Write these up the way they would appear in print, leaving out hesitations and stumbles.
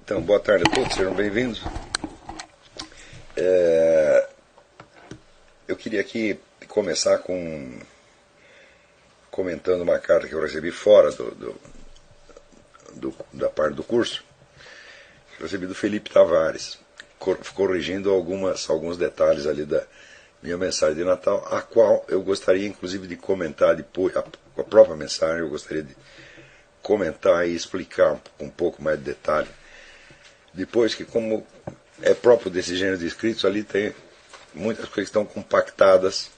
Então, boa tarde a todos, sejam bem-vindos. Eu queria aqui começar comentando uma carta que eu recebi fora da parte do curso. Eu recebi do Felipe Tavares, corrigindo alguns detalhes ali da minha mensagem de Natal, a qual eu gostaria inclusive de comentar depois, a própria mensagem eu gostaria de comentar e explicar um pouco mais de detalhe. Depois que, como é próprio desse gênero de escritos, ali tem muitas coisas que estão compactadas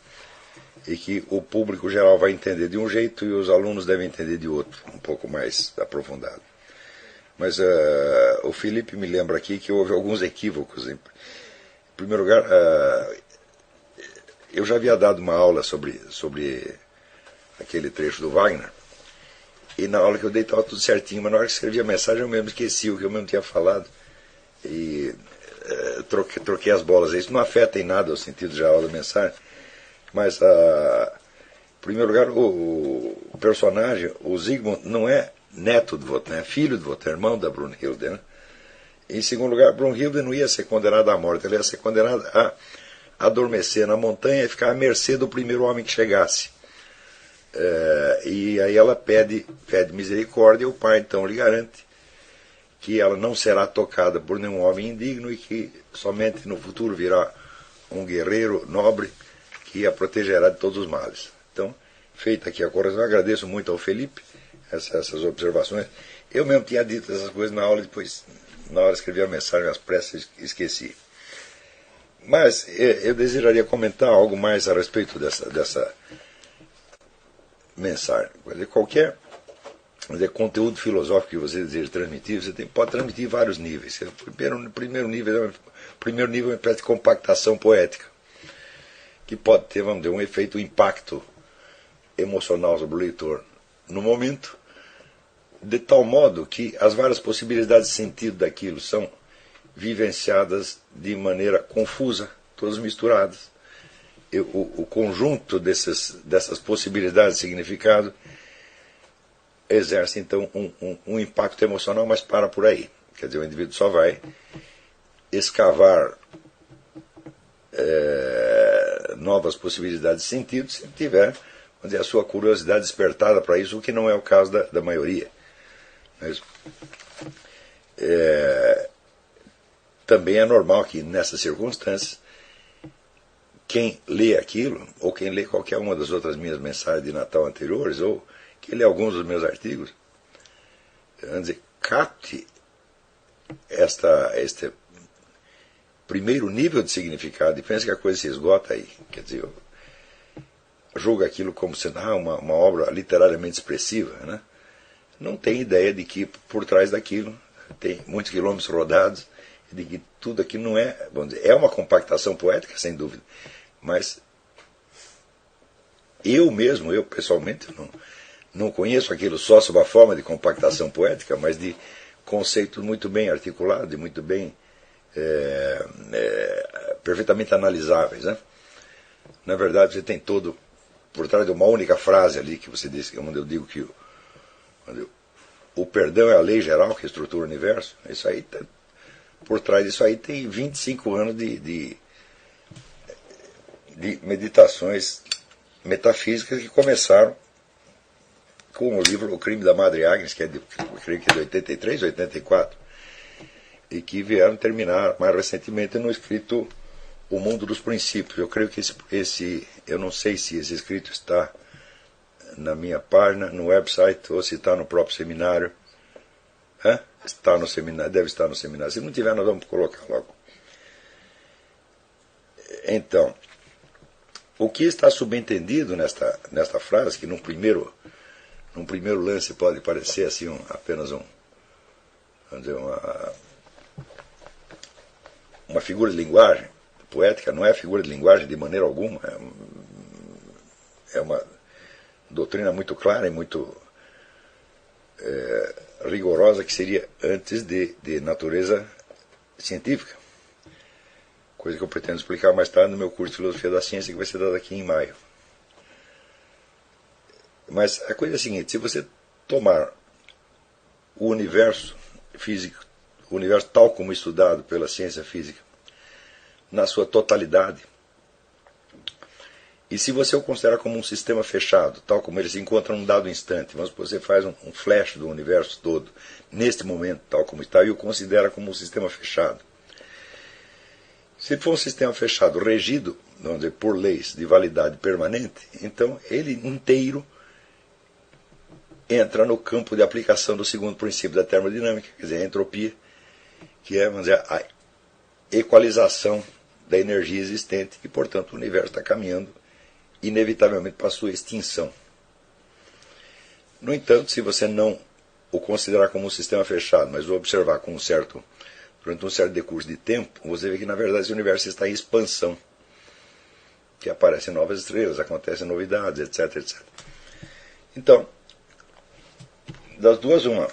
e que o público geral vai entender de um jeito e os alunos devem entender de outro, um pouco mais aprofundado. Mas o Felipe me lembra aqui que houve alguns equívocos. Em primeiro lugar, eu já havia dado uma aula sobre aquele trecho do Wagner, e na aula que eu dei estava tudo certinho, mas na hora que escrevi a mensagem eu mesmo esqueci o que eu mesmo tinha falado e troquei as bolas. Isso não afeta em nada o sentido geral da mensagem, mas em primeiro lugar o personagem, o Zygmunt, não é neto de Wotan, é filho de Wotan, irmão da Brunhilde, né? Em segundo lugar, Brunhilde não ia ser condenada à morte, ela ia ser condenada a adormecer na montanha e ficar à mercê do primeiro homem que chegasse. E aí ela pede misericórdia, e o pai então lhe garante que ela não será tocada por nenhum homem indigno e que somente no futuro virá um guerreiro nobre que a protegerá de todos os males. Então, feita aqui a correção, eu agradeço muito ao Felipe essas observações. Eu mesmo tinha dito essas coisas na aula, depois, na hora de escrever a mensagem, às pressas, esqueci. Mas eu desejaria comentar algo mais a respeito dessa mensagem. Qualquer conteúdo filosófico que você deseja transmitir, você pode transmitir em vários níveis. O primeiro nível é uma espécie de compactação poética, que pode ter, vamos dizer, um efeito, um impacto emocional sobre o leitor no momento, de tal modo que as várias possibilidades de sentido daquilo são vivenciadas de maneira confusa, todas misturadas. O conjunto dessas possibilidades de significado exerce então um impacto emocional, mas para por aí. Quer dizer, o indivíduo só vai escavar novas possibilidades de sentido se tiver, vamos dizer, a sua curiosidade despertada para isso, o que não é o caso da maioria. Mas, também é normal que nessas circunstâncias quem lê aquilo, ou quem lê qualquer uma das outras minhas mensagens de Natal anteriores, ou quem lê alguns dos meus artigos, vamos dizer, capte este primeiro nível de significado e pense que a coisa se esgota aí. Quer dizer, julga aquilo como sendo uma obra literariamente expressiva, né? Não tem ideia de que por trás daquilo tem muitos quilômetros rodados, de que tudo aquilo não é, vamos dizer, é uma compactação poética, sem dúvida, mas eu pessoalmente, não conheço aquilo só sob a forma de compactação poética, mas de conceitos muito bem articulados e muito bem perfeitamente analisáveis, né? Na verdade, você tem todo, por trás de uma única frase ali, que você disse, onde eu digo que o perdão é a lei geral que estrutura o universo, isso aí por trás disso aí tem 25 anos de meditações metafísicas que começaram com o livro O Crime da Madre Agnes, que é de 83, 84, e que vieram terminar mais recentemente no escrito O Mundo dos Princípios. Eu creio que eu não sei se esse escrito está na minha página, no website, ou se está no próprio seminário. Está no seminário, deve estar no seminário. Se não tiver, nós vamos colocar logo. Então, o que está subentendido nesta frase, que num primeiro lance pode parecer assim apenas vamos dizer, uma figura de linguagem poética, não é figura de linguagem de maneira alguma. É uma doutrina muito clara e muito rigorosa, que seria antes de natureza científica, coisa que eu pretendo explicar mais tarde no meu curso de Filosofia da Ciência, que vai ser dado aqui em maio. Mas a coisa é a seguinte: se você tomar o universo físico o universo tal como estudado pela ciência física, na sua totalidade. E se você o considerar como um sistema fechado, tal como ele se encontra num dado instante, vamos supor que você faz um flash do universo todo, neste momento, tal como está, e o considera como um sistema fechado. Se ele for um sistema fechado, regido, vamos dizer, por leis de validade permanente, então ele inteiro entra no campo de aplicação do segundo princípio da termodinâmica, quer dizer, a entropia, que é, vamos dizer, a equalização da energia existente, e, portanto, o universo está caminhando inevitavelmente para a sua extinção. No entanto, se você não o considerar como um sistema fechado, mas o observar com durante um certo decurso de tempo, você vê que, na verdade, esse universo está em expansão, que aparecem novas estrelas, acontecem novidades, etc, etc. Então, das duas, uma.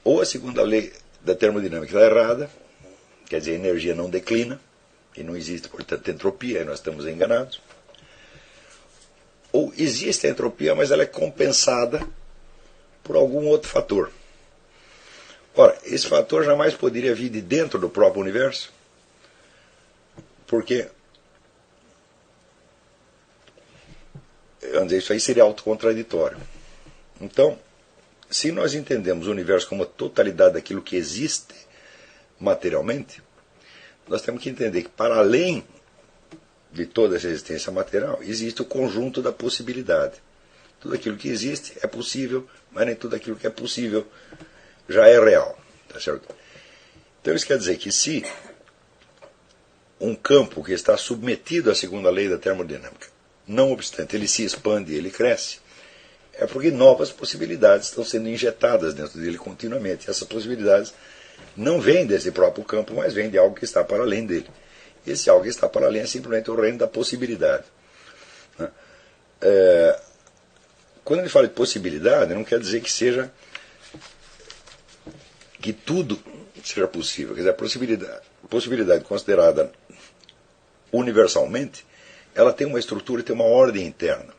Ou a segunda lei da termodinâmica está errada, quer dizer, a energia não declina, e não existe, portanto, entropia, e nós estamos enganados. Ou existe a entropia, mas ela é compensada por algum outro fator. Ora, esse fator jamais poderia vir de dentro do próprio universo, porque, vamos dizer, isso aí seria autocontraditório. Então, se nós entendemos o universo como a totalidade daquilo que existe materialmente, nós temos que entender que, para além de toda essa existência material, existe o conjunto da possibilidade. Tudo aquilo que existe é possível, mas nem tudo aquilo que é possível já é real. Tá certo? Então isso quer dizer que se um campo que está submetido à segunda lei da termodinâmica, não obstante ele se expande e ele cresce, é porque novas possibilidades estão sendo injetadas dentro dele continuamente. E essas possibilidades não vêm desse próprio campo, mas vêm de algo que está para além dele. Esse algo que está para além é simplesmente o reino da possibilidade. Quando ele fala de possibilidade, não quer dizer que seja que tudo seja possível. Quer dizer, a possibilidade considerada universalmente, ela tem uma estrutura e tem uma ordem interna.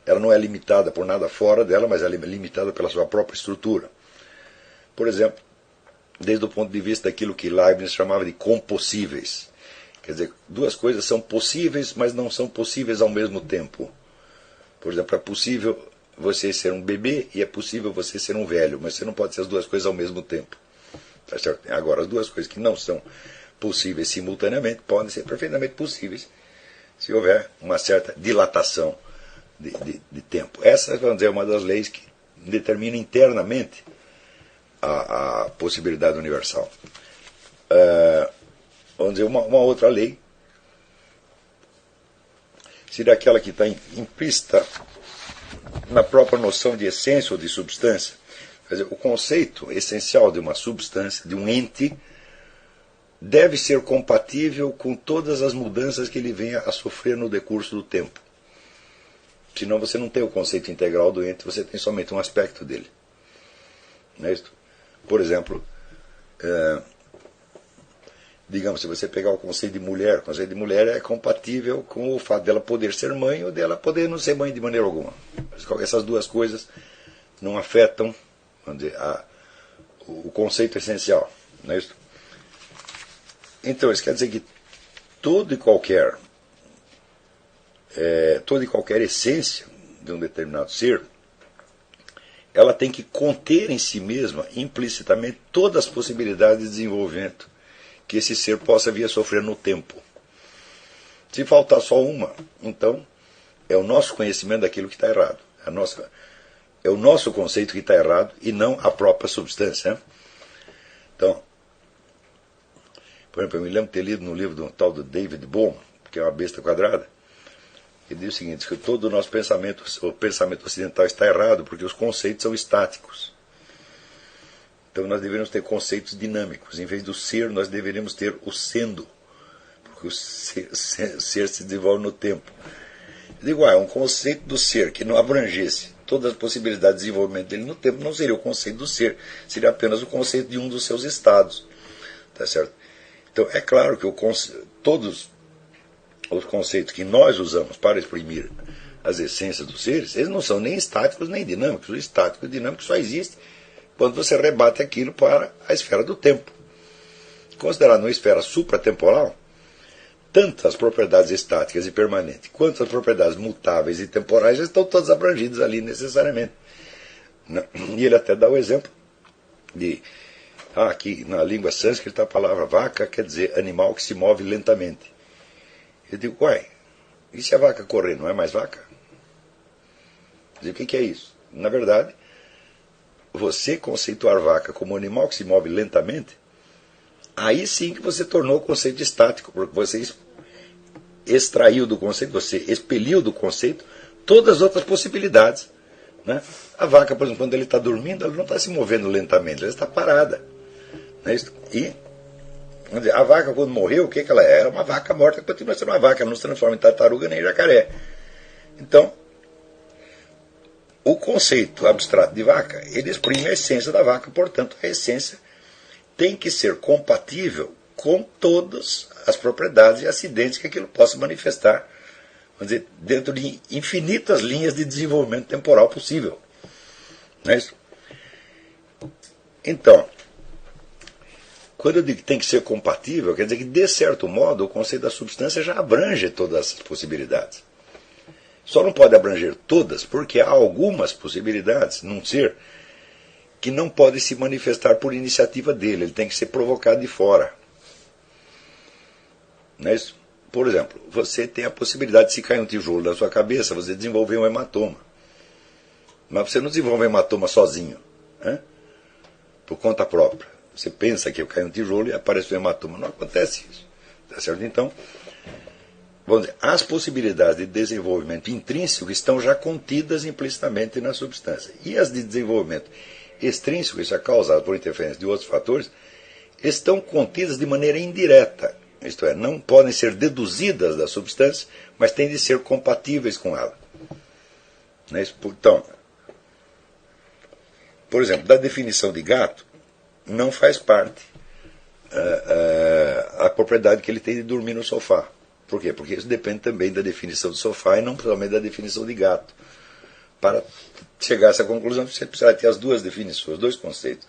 Ela não é limitada por nada fora dela, mas ela é limitada pela sua própria estrutura. Por exemplo, desde o ponto de vista daquilo que Leibniz chamava de compossíveis. Quer dizer, duas coisas são possíveis, mas não são possíveis ao mesmo tempo. Por exemplo, é possível você ser um bebê e é possível você ser um velho, mas você não pode ser as duas coisas ao mesmo tempo. Tá certo? Agora, as duas coisas que não são possíveis simultaneamente podem ser perfeitamente possíveis se houver uma certa dilatação de tempo. Essa, vamos dizer, é uma das leis que determina internamente a possibilidade universal. Vamos dizer, uma outra lei seria aquela que está implícita na própria noção de essência ou de substância. Quer dizer, o conceito essencial de uma substância, de um ente, deve ser compatível com todas as mudanças que ele venha a sofrer no decurso do tempo. Senão você não tem o conceito integral do ente, você tem somente um aspecto dele. Não é isso? Por exemplo, digamos, se você pegar o conceito de mulher é compatível com o fato dela poder ser mãe ou dela poder não ser mãe de maneira alguma. Essas duas coisas não afetam, vamos dizer, o conceito essencial. Não é isso? Então, isso quer dizer que toda e qualquer essência de um determinado ser, ela tem que conter em si mesma, implicitamente, todas as possibilidades de desenvolvimento que esse ser possa vir a sofrer no tempo. Se faltar só uma, então é o nosso conhecimento daquilo que está errado. É o nosso conceito que está errado e não a própria substância. Né? Então, por exemplo, eu me lembro de ter lido no livro do tal do David Bohm, que é uma besta quadrada. Ele diz o seguinte, que todo o nosso pensamento, o pensamento ocidental está errado porque os conceitos são estáticos. Então nós deveríamos ter conceitos dinâmicos. Em vez do ser, nós deveríamos ter o sendo. Porque o ser se desenvolve no tempo. Eu digo, um conceito do ser que não abrangesse todas as possibilidades de desenvolvimento dele no tempo não seria o conceito do ser. Seria apenas o conceito de um dos seus estados. Tá certo? Então é claro que todos os conceitos que nós usamos para exprimir as essências dos seres, eles não são nem estáticos nem dinâmicos. O estático e o dinâmico só existe quando você rebate aquilo para a esfera do tempo. Considerado uma esfera supratemporal, tanto as propriedades estáticas e permanentes, quanto as propriedades mutáveis e temporais já estão todas abrangidas ali necessariamente. E ele até dá o exemplo de, aqui na língua sânscrita a palavra vaca quer dizer animal que se move lentamente. Eu digo, uai, e se a vaca correr, não é mais vaca? Quer dizer, o que é isso? Na verdade, você conceituar vaca como animal que se move lentamente, aí sim que você tornou o conceito estático, porque você extraiu do conceito, você expeliu do conceito todas as outras possibilidades. Né? A vaca, por exemplo, quando ele está dormindo, ela não está se movendo lentamente, ela está parada. Né? E a vaca, quando morreu, o que ela é? Era uma vaca morta que continua sendo uma vaca, ela não se transforma em tartaruga nem em jacaré. Então, o conceito abstrato de vaca, ele exprime a essência da vaca, portanto, a essência tem que ser compatível com todas as propriedades e acidentes que aquilo possa manifestar, vamos dizer, dentro de infinitas linhas de desenvolvimento temporal possível. Não é isso? Então, quando eu digo que tem que ser compatível, quer dizer que, de certo modo, o conceito da substância já abrange todas essas possibilidades. Só não pode abranger todas, porque há algumas possibilidades num ser que não pode se manifestar por iniciativa dele, ele tem que ser provocado de fora. Não é isso? Por exemplo, você tem a possibilidade de, se cair um tijolo na sua cabeça, você desenvolver um hematoma. Mas você não desenvolve um hematoma sozinho, né? Por conta própria. Você pensa que cai um tijolo e aparece um hematoma. Não acontece isso. Tá certo? Então, vamos dizer, as possibilidades de desenvolvimento intrínseco estão já contidas implicitamente na substância. E as de desenvolvimento extrínseco, isso é causado por interferência de outros fatores, estão contidas de maneira indireta. Isto é, não podem ser deduzidas da substância, mas têm de ser compatíveis com ela. Então, por exemplo, da definição de gato, não faz parte a propriedade que ele tem de dormir no sofá. Por quê? Porque isso depende também da definição de sofá e não somente da definição de gato. Para chegar a essa conclusão, você precisa ter as duas definições, os dois conceitos.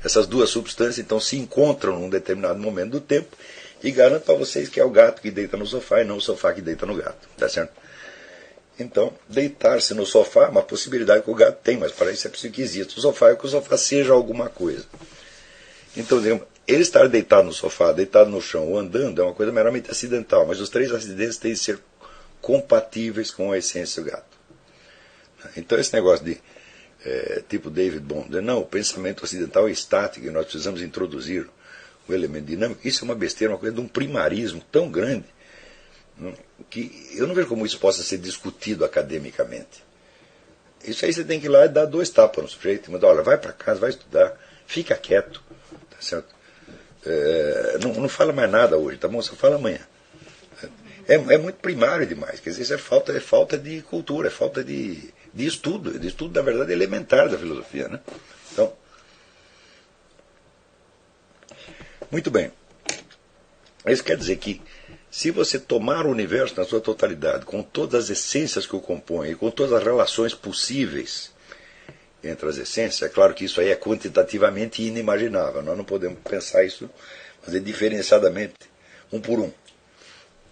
Essas duas substâncias, então, se encontram num determinado momento do tempo e garanto para vocês que é o gato que deita no sofá e não o sofá que deita no gato. Tá certo? Então, deitar-se no sofá é uma possibilidade que o gato tem, mas para isso é preciso que exista o sofá e que o sofá seja alguma coisa. Então, ele estar deitado no sofá, deitado no chão ou andando é uma coisa meramente acidental, mas os três acidentes têm de ser compatíveis com a essência do gato. Então, esse negócio de, tipo David Bohm, não, o pensamento ocidental é estático e nós precisamos introduzir o elemento dinâmico, isso é uma besteira, uma coisa de um primarismo tão grande, que eu não vejo como isso possa ser discutido academicamente. Isso aí você tem que ir lá e dar 2 tapas no sujeito, mas olha, vai para casa, vai estudar, fica quieto, tá certo? Não fala mais nada hoje, tá bom? Você fala amanhã. É muito primário demais, quer dizer, isso é falta de cultura, é falta de estudo, na verdade, elementar da filosofia, né? Então, muito bem. Isso quer dizer que, se você tomar o universo na sua totalidade, com todas as essências que o compõem, e com todas as relações possíveis entre as essências, é claro que isso aí é quantitativamente inimaginável, nós não podemos pensar isso, fazer diferenciadamente, um por um.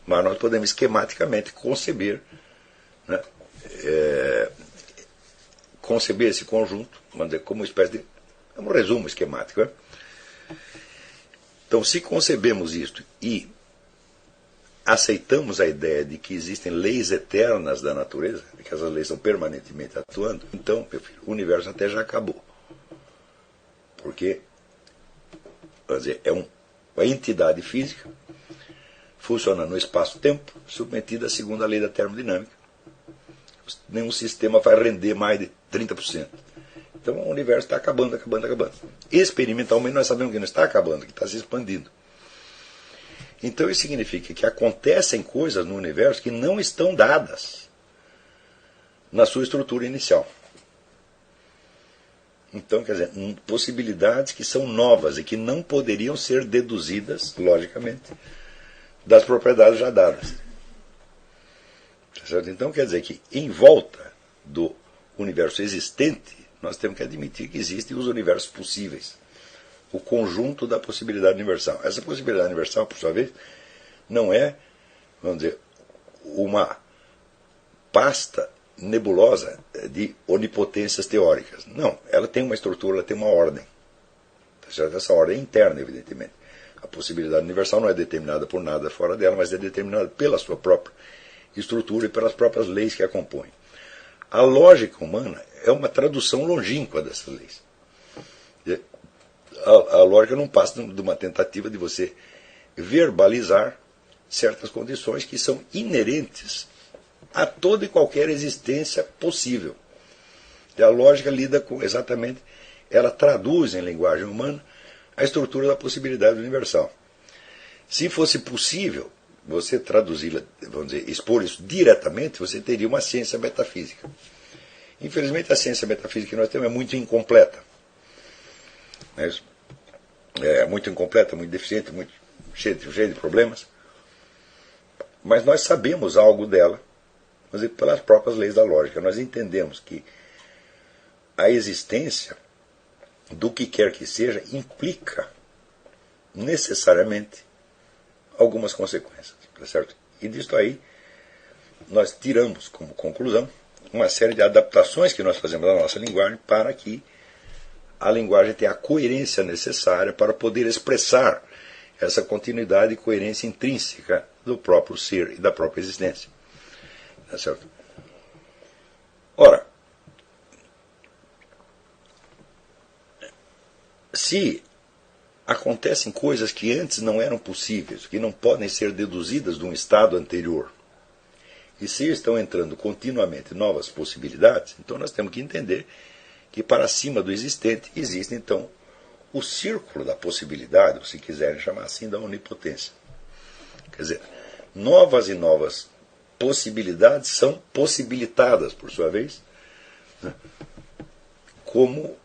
Mas nós podemos esquematicamente conceber, né, conceber esse conjunto, vamos dizer, como uma espécie de, é um resumo esquemático. Né? Então, se concebemos isto e aceitamos a ideia de que existem leis eternas da natureza, de que essas leis estão permanentemente atuando, então, meu filho, o universo até já acabou. Porque, vamos dizer, é uma entidade física, funciona no espaço-tempo, submetida à segunda lei da termodinâmica. Nenhum sistema vai render mais de 30%. Então o universo está acabando, acabando, acabando. Experimentalmente nós sabemos que não está acabando, que está se expandindo. Então isso significa que acontecem coisas no universo que não estão dadas na sua estrutura inicial. Então, quer dizer, possibilidades que são novas e que não poderiam ser deduzidas, logicamente, das propriedades já dadas. Certo? Então quer dizer que em volta do universo existente, nós temos que admitir que existem os universos possíveis. O conjunto da possibilidade universal. Essa possibilidade universal, por sua vez, não é, vamos dizer, uma pasta nebulosa de onipotências teóricas. Não, ela tem uma estrutura, ela tem uma ordem. Tá certo? Essa ordem é interna, evidentemente. A possibilidade universal não é determinada por nada fora dela, mas é determinada pela sua própria estrutura e pelas próprias leis que a compõem. A lógica humana é uma tradução longínqua dessas leis. A lógica não passa de uma tentativa de você verbalizar certas condições que são inerentes a toda e qualquer existência possível. E a lógica lida com exatamente, ela traduz em linguagem humana a estrutura da possibilidade universal. Se fosse possível você traduzi-la, vamos dizer, expor isso diretamente, você teria uma ciência metafísica. Infelizmente, a ciência metafísica que nós temos é muito incompleta. É muito incompleta, muito deficiente, muito cheia de problemas. Mas nós sabemos algo dela, vamos dizer, pelas próprias leis da lógica. Nós entendemos que a existência do que quer que seja implica necessariamente algumas consequências, tá certo? E disso aí nós tiramos como conclusão uma série de adaptações que nós fazemos na nossa linguagem para que a linguagem tenha a coerência necessária para poder expressar essa continuidade e coerência intrínseca do próprio ser e da própria existência, tá certo? Ora, se acontecem coisas que antes não eram possíveis, que não podem ser deduzidas de um estado anterior, e se estão entrando continuamente novas possibilidades, então nós temos que entender que para cima do existente existe então o círculo da possibilidade, ou se quiserem chamar assim, da onipotência. Quer dizer, novas e novas possibilidades são possibilitadas, por sua vez, né, como,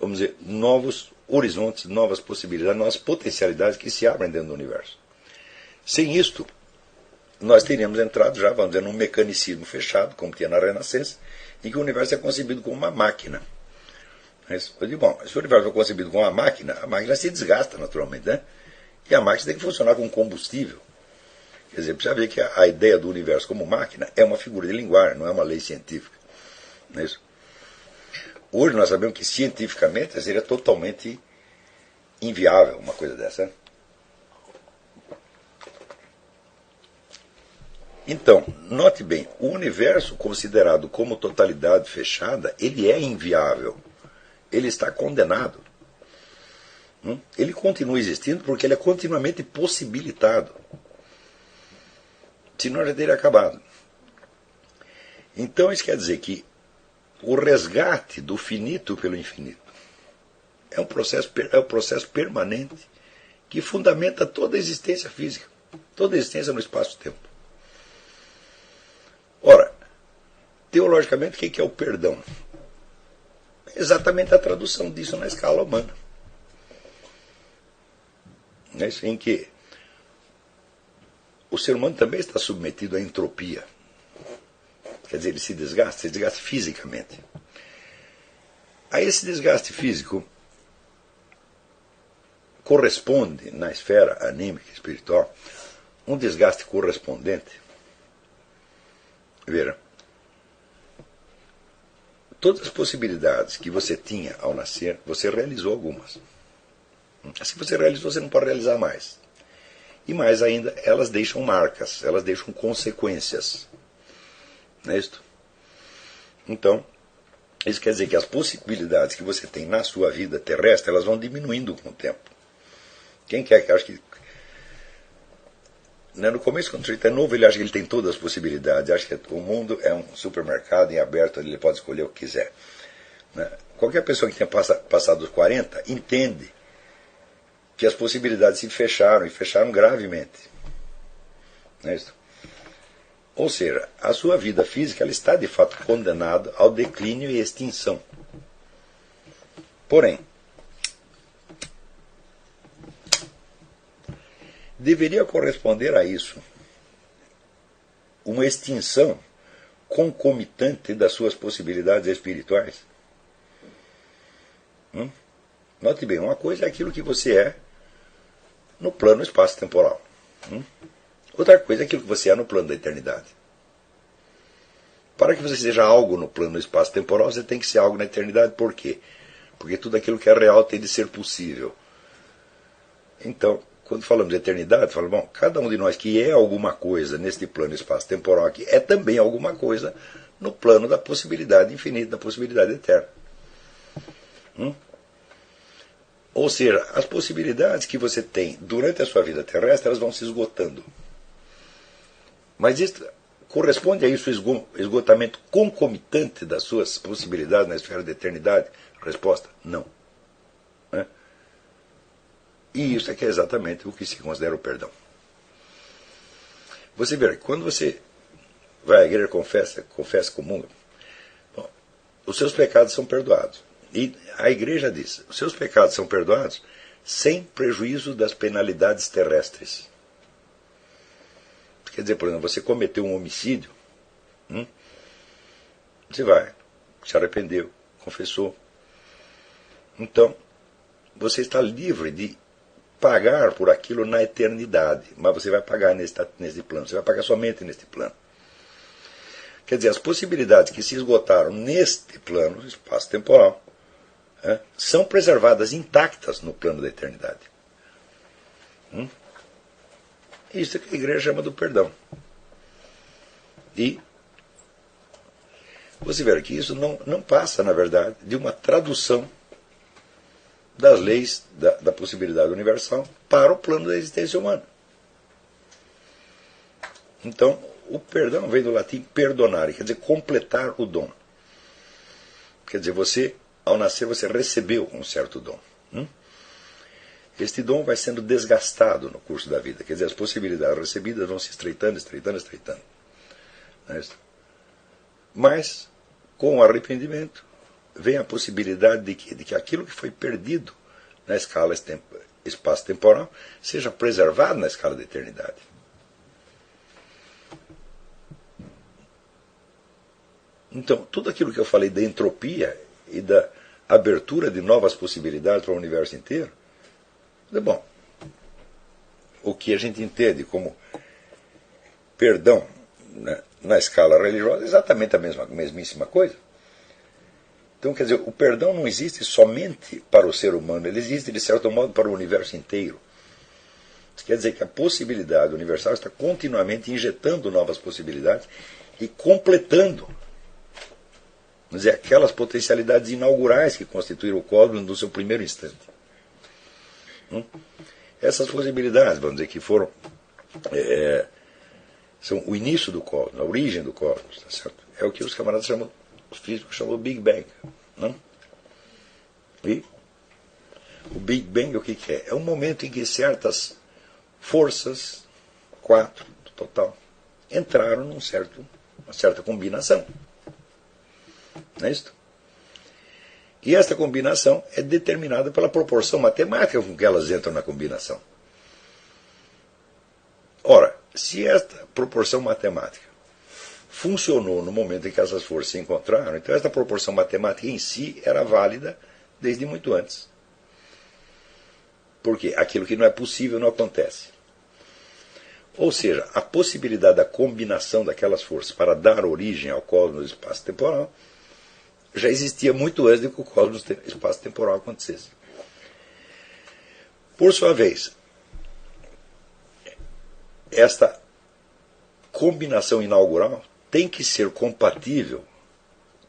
vamos dizer, novos horizontes, novas possibilidades, novas potencialidades que se abrem dentro do universo. Sem isto, nós teríamos entrado já, vamos dizer, num mecanicismo fechado, como tinha na Renascença, em que o universo é concebido como uma máquina. Eu digo, bom, se o universo é concebido como uma máquina, a máquina se desgasta naturalmente, né? E a máquina tem que funcionar com combustível. Quer dizer, precisa ver que a ideia do universo como máquina é uma figura de linguagem, não é uma lei científica. Não é isso? Hoje nós sabemos que cientificamente seria totalmente inviável uma coisa dessa. Né? Então, note bem, o universo considerado como totalidade fechada, ele é inviável. Ele está condenado. Ele continua existindo porque ele é continuamente possibilitado. Senão já teria acabado. Então isso quer dizer que o resgate do finito pelo infinito é um processo permanente que fundamenta toda a existência física, toda a existência no espaço-tempo. Ora, teologicamente, o que é o perdão? É exatamente a tradução disso na escala humana. Em que o ser humano também está submetido à entropia. Quer dizer, ele se desgasta fisicamente. A esse desgaste físico corresponde, na esfera anímica e espiritual, um desgaste correspondente. Veja, todas as possibilidades que você tinha ao nascer, você realizou algumas. Se você realizou, você não pode realizar mais. E mais ainda, elas deixam marcas, elas deixam consequências. Não é isso? Então, isso quer dizer que as possibilidades que você tem na sua vida terrestre, elas vão diminuindo com o tempo. Quem quer que acha que... No começo, quando o sujeito é novo, ele acha que ele tem todas as possibilidades, acha que o mundo é um supermercado em aberto, onde ele pode escolher o que quiser. Qualquer pessoa que tenha passado os 40 entende que as possibilidades se fecharam, e fecharam gravemente. Não é isso? Ou seja, a sua vida física ela está de fato condenada ao declínio e extinção. Porém, deveria corresponder a isso uma extinção concomitante das suas possibilidades espirituais? Note bem, uma coisa é aquilo que você é no plano espaço-temporal. Outra coisa é aquilo que você é no plano da eternidade. Para que você seja algo no plano espaço-temporal, você tem que ser algo na eternidade. Por quê? Porque tudo aquilo que é real tem de ser possível. Então, quando falamos de eternidade, falamos, bom, cada um de nós que é alguma coisa neste plano espaço-temporal aqui, é também alguma coisa no plano da possibilidade infinita, da possibilidade eterna. Ou seja, as possibilidades que você tem durante a sua vida terrestre, elas vão se esgotando. Mas isso corresponde a isso o esgotamento concomitante das suas possibilidades na esfera da eternidade? Resposta, não. E isso é que é exatamente o que se considera o perdão. Você vê, quando você vai à igreja, confessa, comunga, bom, os seus pecados são perdoados. E a igreja diz, os seus pecados são perdoados sem prejuízo das penalidades terrestres. Quer dizer, por exemplo, você cometeu um homicídio, você vai, se arrependeu, confessou. Então, você está livre de pagar por aquilo na eternidade, mas você vai pagar neste plano, você vai pagar somente neste plano. Quer dizer, as possibilidades que se esgotaram neste plano, espaço-temporal, são preservadas intactas no plano da eternidade. Isso é que a igreja chama do perdão. E você vê que isso não passa, na verdade, de uma tradução das leis da possibilidade universal para o plano da existência humana. Então, o perdão vem do latim perdonare, quer dizer, completar o dom. Quer dizer, você, ao nascer, você recebeu um certo dom. Este dom vai sendo desgastado no curso da vida. Quer dizer, as possibilidades recebidas vão se estreitando. Mas, com o arrependimento, vem a possibilidade de que aquilo que foi perdido na escala espaço-temporal seja preservado na escala da eternidade. Então, tudo aquilo que eu falei da entropia e da abertura de novas possibilidades para o universo inteiro, bom, o que a gente entende como perdão, né, na escala religiosa é exatamente a mesmíssima coisa. Então, quer dizer, o perdão não existe somente para o ser humano, ele existe, de certo modo, para o universo inteiro. Isso quer dizer que a possibilidade universal está continuamente injetando novas possibilidades e completando, vamos dizer, aquelas potencialidades inaugurais que constituíram o cosmos no seu primeiro instante. Essas possibilidades, vamos dizer, que foram são o início do cosmos, a origem do cosmos, tá certo? É o que os camaradas chamam, os físicos chamam de Big Bang. Não? E o Big Bang o que é? É um momento em que certas forças, 4 no total, entraram uma certa combinação. Não é isso? E esta combinação é determinada pela proporção matemática com que elas entram na combinação. Ora, se esta proporção matemática funcionou no momento em que essas forças se encontraram, então esta proporção matemática em si era válida desde muito antes. Porque aquilo que não é possível não acontece. Ou seja, a possibilidade da combinação daquelas forças para dar origem ao cosmos espaço-temporal já existia muito antes de que o cosmos espaço-temporal acontecesse. Por sua vez, esta combinação inaugural tem que ser compatível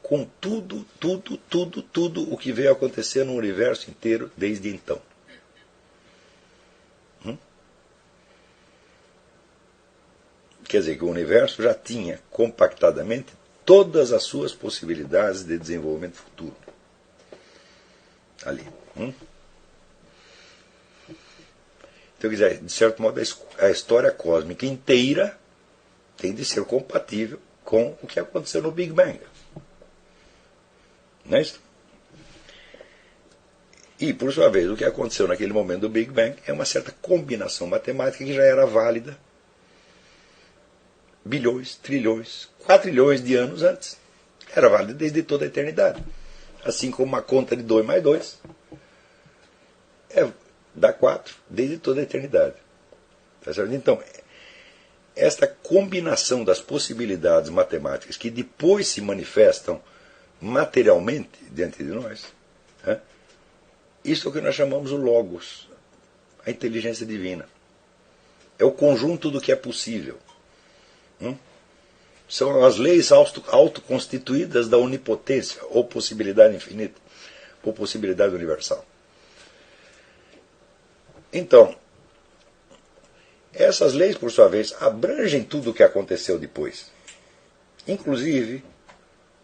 com tudo o que veio acontecer no universo inteiro desde então. Quer dizer que o universo já tinha compactadamente todas as suas possibilidades de desenvolvimento futuro. Ali. Então, quer dizer, de certo modo, a história cósmica inteira tem de ser compatível com o que aconteceu no Big Bang. Não é isso? E, por sua vez, o que aconteceu naquele momento do Big Bang é uma certa combinação matemática que já era válida bilhões, trilhões, quatrilhões de anos antes. Era válida desde toda a eternidade. Assim como uma conta de 2 mais 2 dá 4 desde toda a eternidade. Tá certo? Então, esta combinação das possibilidades matemáticas que depois se manifestam materialmente diante de nós, né? Isso é o que nós chamamos o Logos, a inteligência divina. É o conjunto do que é possível. São as leis autoconstituídas da onipotência, ou possibilidade infinita, ou possibilidade universal. Então, essas leis, por sua vez, abrangem tudo o que aconteceu depois. Inclusive,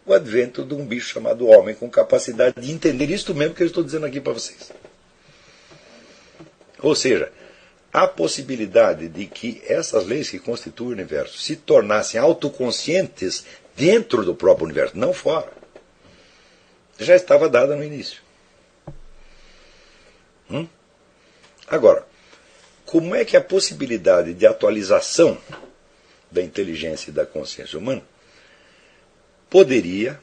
o advento de um bicho chamado homem, com capacidade de entender isto mesmo que eu estou dizendo aqui para vocês. Ou seja, a possibilidade de que essas leis que constituem o universo se tornassem autoconscientes dentro do próprio universo, não fora, já estava dada no início. Agora, como é que a possibilidade de atualização da inteligência e da consciência humana poderia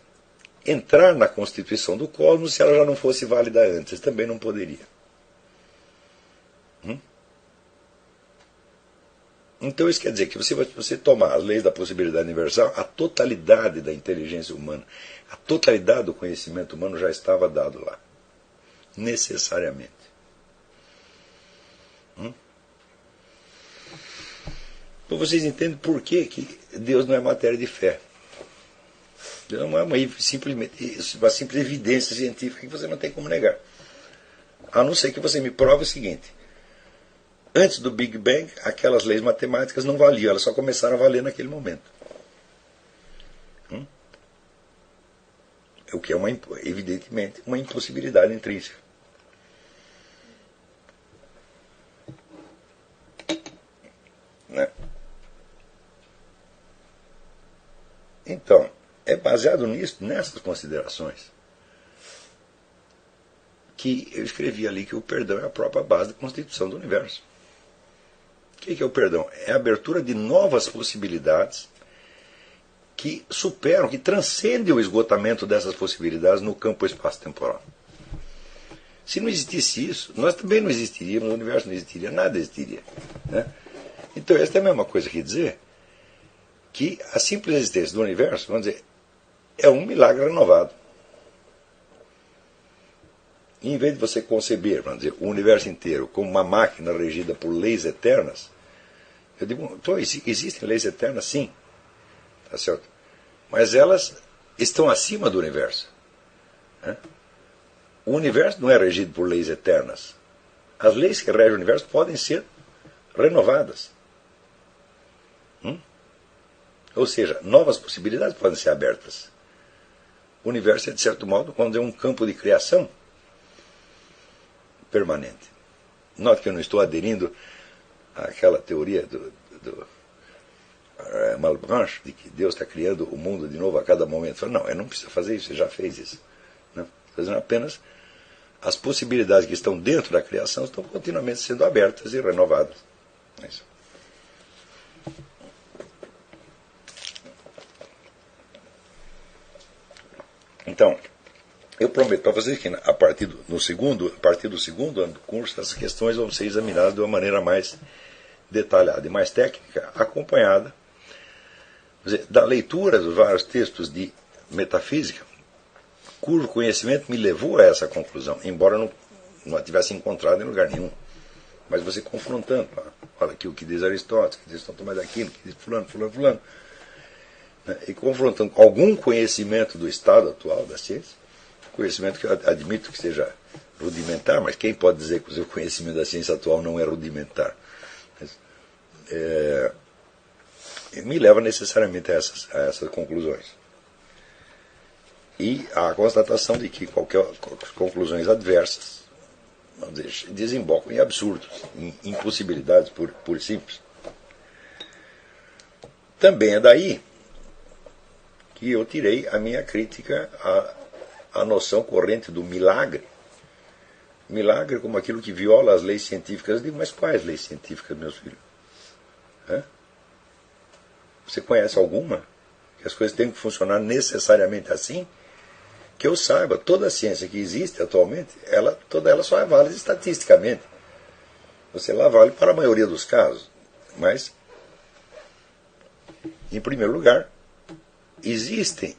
entrar na constituição do cosmos se ela já não fosse válida antes? Também não poderia. Então isso quer dizer que você tomar as leis da possibilidade universal, a totalidade da inteligência humana, a totalidade do conhecimento humano já estava dado lá. Necessariamente. Então vocês entendem por que Deus não é matéria de fé. Deus não é uma simples evidência científica que você não tem como negar. A não ser que você me prove o seguinte: antes do Big Bang, aquelas leis matemáticas não valiam, elas só começaram a valer naquele momento. O que é, evidentemente, uma impossibilidade intrínseca. Né? Então, é baseado nessas considerações, que eu escrevi ali que o perdão é a própria base da constituição do universo. O que é o perdão? É a abertura de novas possibilidades que superam, que transcendem o esgotamento dessas possibilidades no campo espaço-temporal. Se não existisse isso, nós também não existiríamos, o universo não existiria, nada existiria. Né? Então, esta é a mesma coisa que dizer que a simples existência do universo, vamos dizer, é um milagre renovado. E em vez de você conceber, vamos dizer, o universo inteiro como uma máquina regida por leis eternas, eu digo, então, existem leis eternas? Sim. Tá certo? Mas elas estão acima do universo. Né? O universo não é regido por leis eternas. As leis que regem o universo podem ser renovadas. Ou seja, novas possibilidades podem ser abertas. O universo é, de certo modo, quando é um campo de criação permanente. Note que eu não estou aderindo àquela teoria do Malebranche, de que Deus está criando o mundo de novo a cada momento. Não, eu não preciso fazer isso, você já fez isso. Não, estou fazendo apenas as possibilidades que estão dentro da criação estão continuamente sendo abertas e renovadas. É isso. Então, eu prometo para vocês que a partir do segundo ano do curso, essas questões vão ser examinadas de uma maneira mais detalhada e mais técnica, acompanhada da leitura dos vários textos de metafísica, cujo conhecimento me levou a essa conclusão, embora não a tivesse encontrado em lugar nenhum. Mas você confrontando, olha aqui o que diz Aristóteles, o que diz São Tomás d'Aquino, o que diz fulano, né, e confrontando com algum conhecimento do estado atual da ciência, conhecimento que eu admito que seja rudimentar, mas quem pode dizer que o seu conhecimento da ciência atual não é rudimentar? Me leva necessariamente a essas conclusões. E a constatação de que qualquer conclusões adversas, vamos dizer, desembocam em absurdos, em impossibilidades pura e simples. Também é daí que eu tirei a minha crítica à noção corrente do milagre. Milagre como aquilo que viola as leis científicas. Eu digo, mas quais leis científicas, meus filhos? Você conhece alguma? Que as coisas têm que funcionar necessariamente assim? Que eu saiba, toda a ciência que existe atualmente, toda ela só é válida estatisticamente. Você lá vale para a maioria dos casos. Mas, em primeiro lugar, existem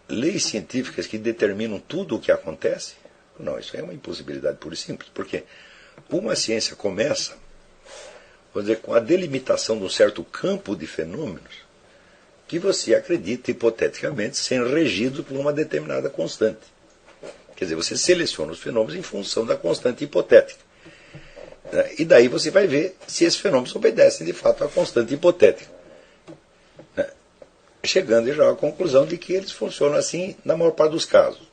leis científicas que determinam tudo o que acontece? Não, isso é uma impossibilidade pura e simples. Porque uma ciência começa, vamos dizer, com a delimitação de um certo campo de fenômenos que você acredita, hipoteticamente, serem regidos por uma determinada constante. Quer dizer, você seleciona os fenômenos em função da constante hipotética. E daí você vai ver se esses fenômenos obedecem, de fato, à constante hipotética. Chegando já à conclusão de que eles funcionam assim na maior parte dos casos.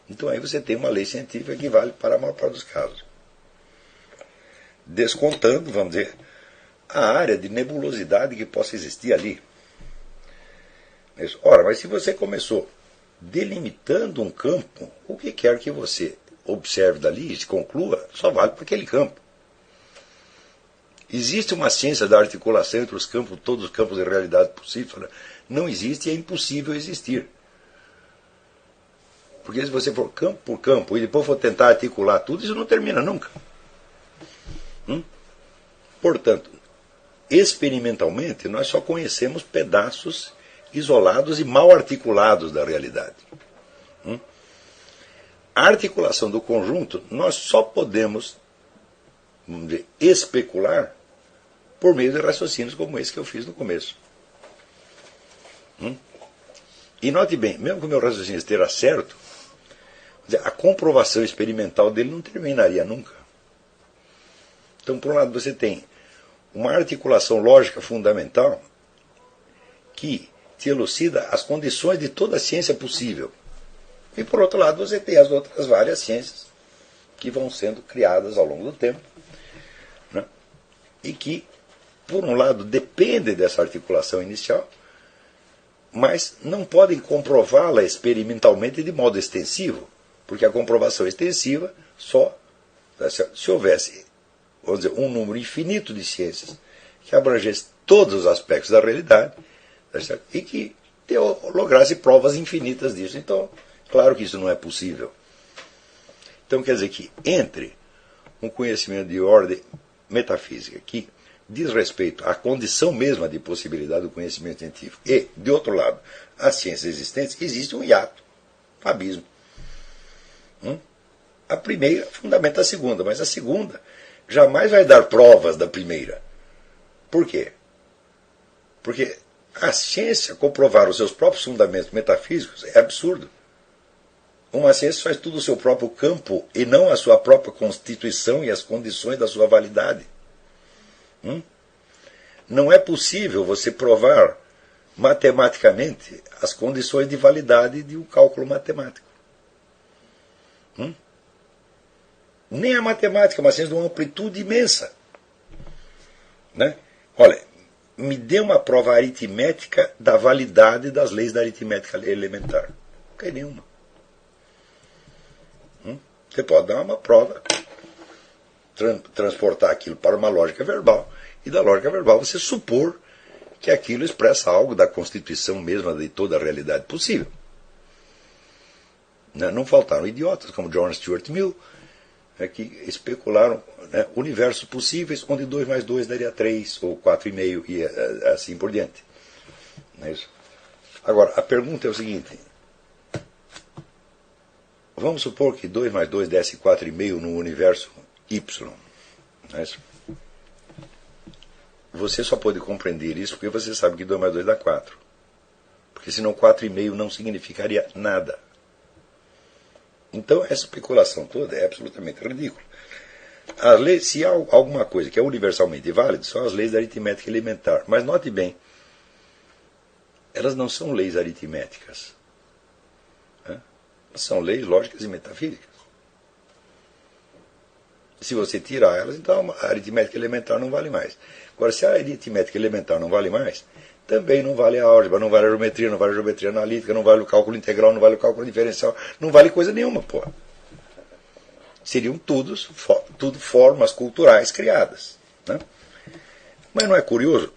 Então aí você tem uma lei científica que vale para a maior parte dos casos. Descontando, vamos dizer, a área de nebulosidade que possa existir ali. Ora, mas se você começou delimitando um campo, o que quer que você observe dali e se conclua, só vale para aquele campo. Existe uma ciência da articulação entre os campos, todos os campos de realidade possível? Não existe e é impossível existir. Porque se você for campo por campo e depois for tentar articular tudo, isso não termina nunca. Portanto, experimentalmente, nós só conhecemos pedaços isolados e mal articulados da realidade. A articulação do conjunto, nós só podemos, vamos dizer, especular por meio de raciocínios como esse que eu fiz no começo. E note bem, mesmo que o meu raciocínio esteja certo, a comprovação experimental dele não terminaria nunca. Então, por um lado, você tem uma articulação lógica fundamental que te elucida as condições de toda a ciência possível. E, por outro lado, você tem as outras várias ciências que vão sendo criadas ao longo do tempo, né? E que, por um lado, dependem dessa articulação inicial, mas não podem comprová-la experimentalmente de modo extensivo, porque a comprovação extensiva só se houvesse, vamos dizer, um número infinito de ciências que abrangesse todos os aspectos da realidade, e que lograsse provas infinitas disso. Então, claro que isso não é possível. Então, quer dizer que entre um conhecimento de ordem metafísica que diz respeito à condição mesma de possibilidade do conhecimento científico e, de outro lado, as ciências existentes, existe um hiato, um abismo. A primeira fundamenta a segunda, mas a segunda jamais vai dar provas da primeira. Por quê? Porque a ciência comprovar os seus próprios fundamentos metafísicos é absurdo. Uma ciência faz tudo o seu próprio campo e não a sua própria constituição e as condições da sua validade. Não é possível você provar matematicamente as condições de validade de um cálculo matemático. Nem a matemática é uma ciência de uma amplitude imensa. Né? Olha, me dê uma prova aritmética da validade das leis da aritmética elementar. Não tem nenhuma. Você pode dar uma prova, transportar aquilo para uma lógica verbal, e da lógica verbal você supor que aquilo expressa algo da constituição mesma de toda a realidade possível. Não faltaram idiotas como John Stuart Mill, que especularam universos possíveis onde 2 mais 2 daria 3, ou 4,5, e assim por diante. Não é isso? Agora, a pergunta é o seguinte: vamos supor que 2 mais 2 desse 4,5 no universo Y. Não é isso? Você só pode compreender isso porque você sabe que 2 mais 2 dá 4. Porque senão 4,5 não significaria nada. Então essa especulação toda é absolutamente ridícula. As leis, se há alguma coisa que é universalmente válida, são as leis da aritmética elementar. Mas note bem, elas não são leis aritméticas. São leis lógicas e metafísicas. Se você tirar elas, então a aritmética elementar não vale mais. Agora, se a aritmética elementar não vale mais, também não vale a álgebra, não vale a geometria, não vale a geometria analítica, não vale o cálculo integral, não vale o cálculo diferencial, não vale coisa nenhuma, pô. Seriam tudo formas culturais criadas. Né? Mas não é curioso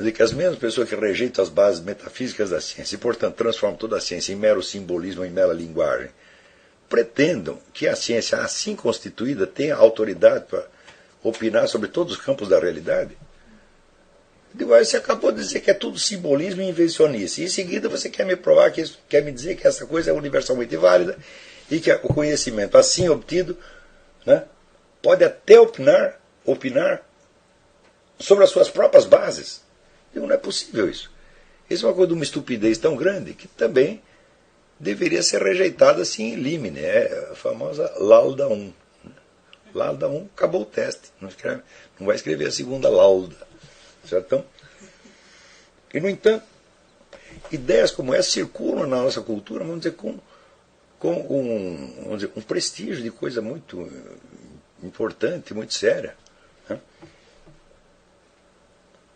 Quer dizer que as mesmas pessoas que rejeitam as bases metafísicas da ciência e, portanto, transformam toda a ciência em mero simbolismo, em mera linguagem, pretendam que a ciência, assim constituída, tenha autoridade para opinar sobre todos os campos da realidade. Digo, aí você acabou de dizer que é tudo simbolismo e invencionice. E em seguida você quer me provar, quer me dizer que essa coisa é universalmente válida e que o conhecimento assim obtido, né, pode até opinar sobre as suas próprias bases. Digo, não é possível isso. Isso é uma coisa de uma estupidez tão grande que também deveria ser rejeitada assim em limine. É a famosa lauda 1. Lauda 1, acabou o teste. Não vai escrever a segunda lauda. Certo? E, no entanto, ideias como essa circulam na nossa cultura, vamos dizer, com um prestígio de coisa muito importante, muito séria. Né?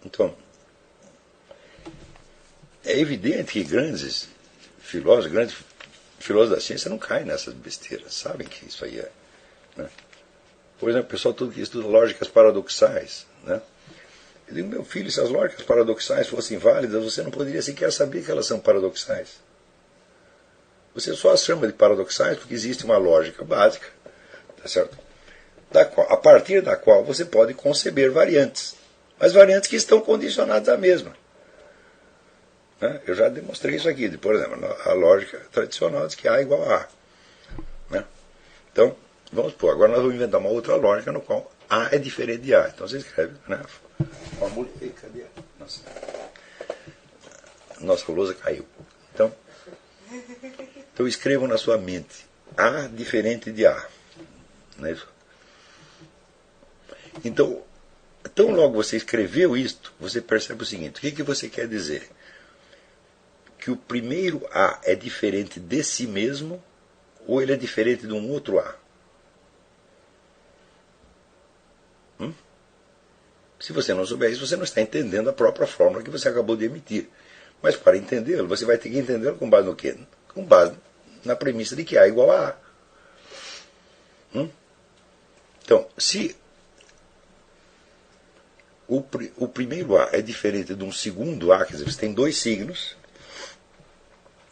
Então, é evidente que grandes filósofos da ciência não caem nessas besteiras, sabem que isso aí é. Né? Por exemplo, o pessoal todo que estuda lógicas paradoxais, né? Eu digo, meu filho, se as lógicas paradoxais fossem válidas, você não poderia sequer saber que elas são paradoxais. Você só as chama de paradoxais porque existe uma lógica básica, tá certo? A partir da qual você pode conceber variantes, mas variantes que estão condicionadas à mesma. Né? Eu já demonstrei isso aqui, por exemplo, a lógica tradicional diz que A igual a A. Né? Então, vamos supor, agora nós vamos inventar uma outra lógica no qual A é diferente de A. Então você escreve, né? Fórmula. Cadê? Nossa lousa caiu. Então escrevam na sua mente A diferente de A. Não é isso? Então, tão logo você escreveu isto, você percebe o seguinte: o que você quer dizer? Que o primeiro A é diferente de si mesmo ou ele é diferente de um outro A? Se você não souber isso, você não está entendendo a própria fórmula que você acabou de emitir. Mas para entendê-lo, você vai ter que entendê-lo com base no quê? Com base na premissa de que A igual a A. Então, se o primeiro A é diferente de um segundo A, quer dizer, você tem dois signos,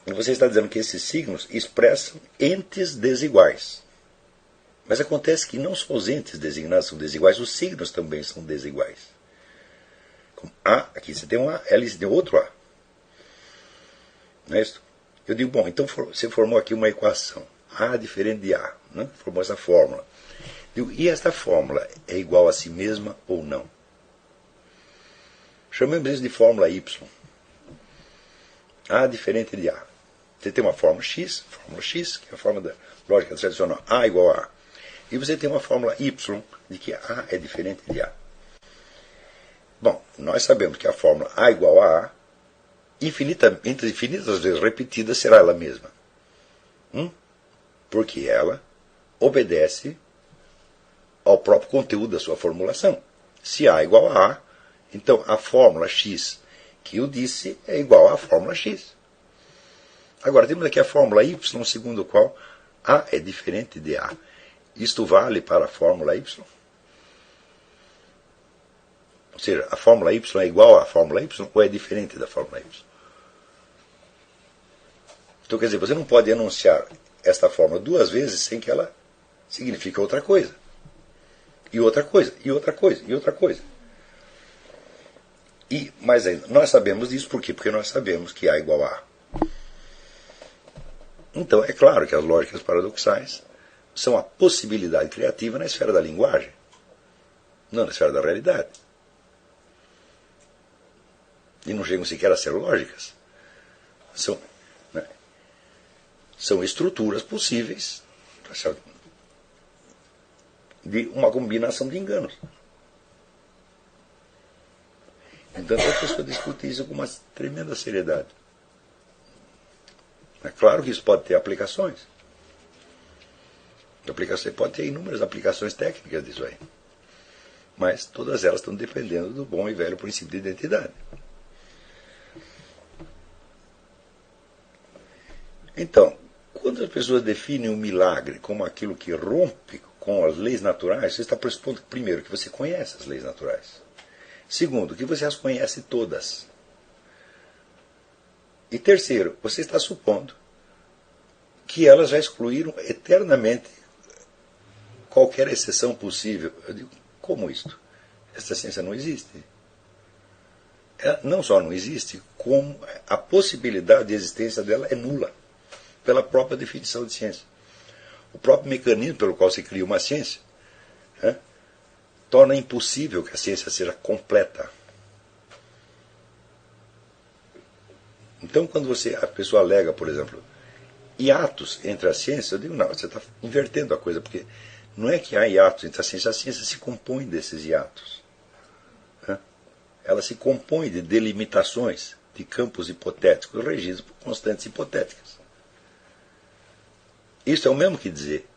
e você está dizendo que esses signos expressam entes desiguais. Mas acontece que não só os entes designados são desiguais, os signos também são desiguais. Como A, aqui você tem um A, ali você tem outro A. Não é isso? Eu digo, bom, então você formou aqui uma equação. A diferente de A. Né? Formou essa fórmula. Digo, e esta fórmula é igual a si mesma ou não? Chamamos isso de fórmula Y. A diferente de A. Você tem uma fórmula X, que é a fórmula da lógica tradicional. A igual a A. E você tem uma fórmula Y de que A é diferente de A. Bom, nós sabemos que a fórmula A igual a A, entre infinitas vezes repetida, será ela mesma. Porque ela obedece ao próprio conteúdo da sua formulação. Se A é igual a A, então a fórmula X que eu disse é igual à fórmula X. Agora, temos aqui a fórmula Y, segundo a qual A é diferente de A. Isto vale para a fórmula Y? Ou seja, a fórmula Y é igual à fórmula Y ou é diferente da fórmula Y? Então, quer dizer, você não pode enunciar esta fórmula duas vezes sem que ela signifique outra coisa. E outra coisa, e outra coisa, e outra coisa. Mas ainda, nós sabemos disso por quê? Porque nós sabemos que A é igual a A. Então, é claro que as lógicas paradoxais são a possibilidade criativa na esfera da linguagem, não na esfera da realidade. E não chegam sequer a ser lógicas. São estruturas possíveis, tá certo? De uma combinação de enganos. Então a pessoa discute isso com uma tremenda seriedade. É claro que isso pode ter aplicações. Você pode ter inúmeras aplicações técnicas disso aí. Mas todas elas estão dependendo do bom e velho princípio de identidade. Então, quando as pessoas definem o milagre como aquilo que rompe com as leis naturais, você está pressupondo, primeiro, que você conhece as leis naturais. Segundo, que você as conhece todas. E terceiro, você está supondo que elas já excluíram eternamente qualquer exceção possível. Eu digo, como isto? Essa ciência não existe. Ela não só não existe, como a possibilidade de existência dela é nula, pela própria definição de ciência. O próprio mecanismo pelo qual se cria uma ciência, né, torna impossível que a ciência seja completa. Então, quando a pessoa alega, por exemplo, hiatos entre a ciência, eu digo, não, você está invertendo a coisa, porque não é que há hiatos entre a ciência se compõe desses hiatos. Né? Ela se compõe de delimitações, de campos hipotéticos, regidos por constantes hipotéticas. Isso é o mesmo que dizer,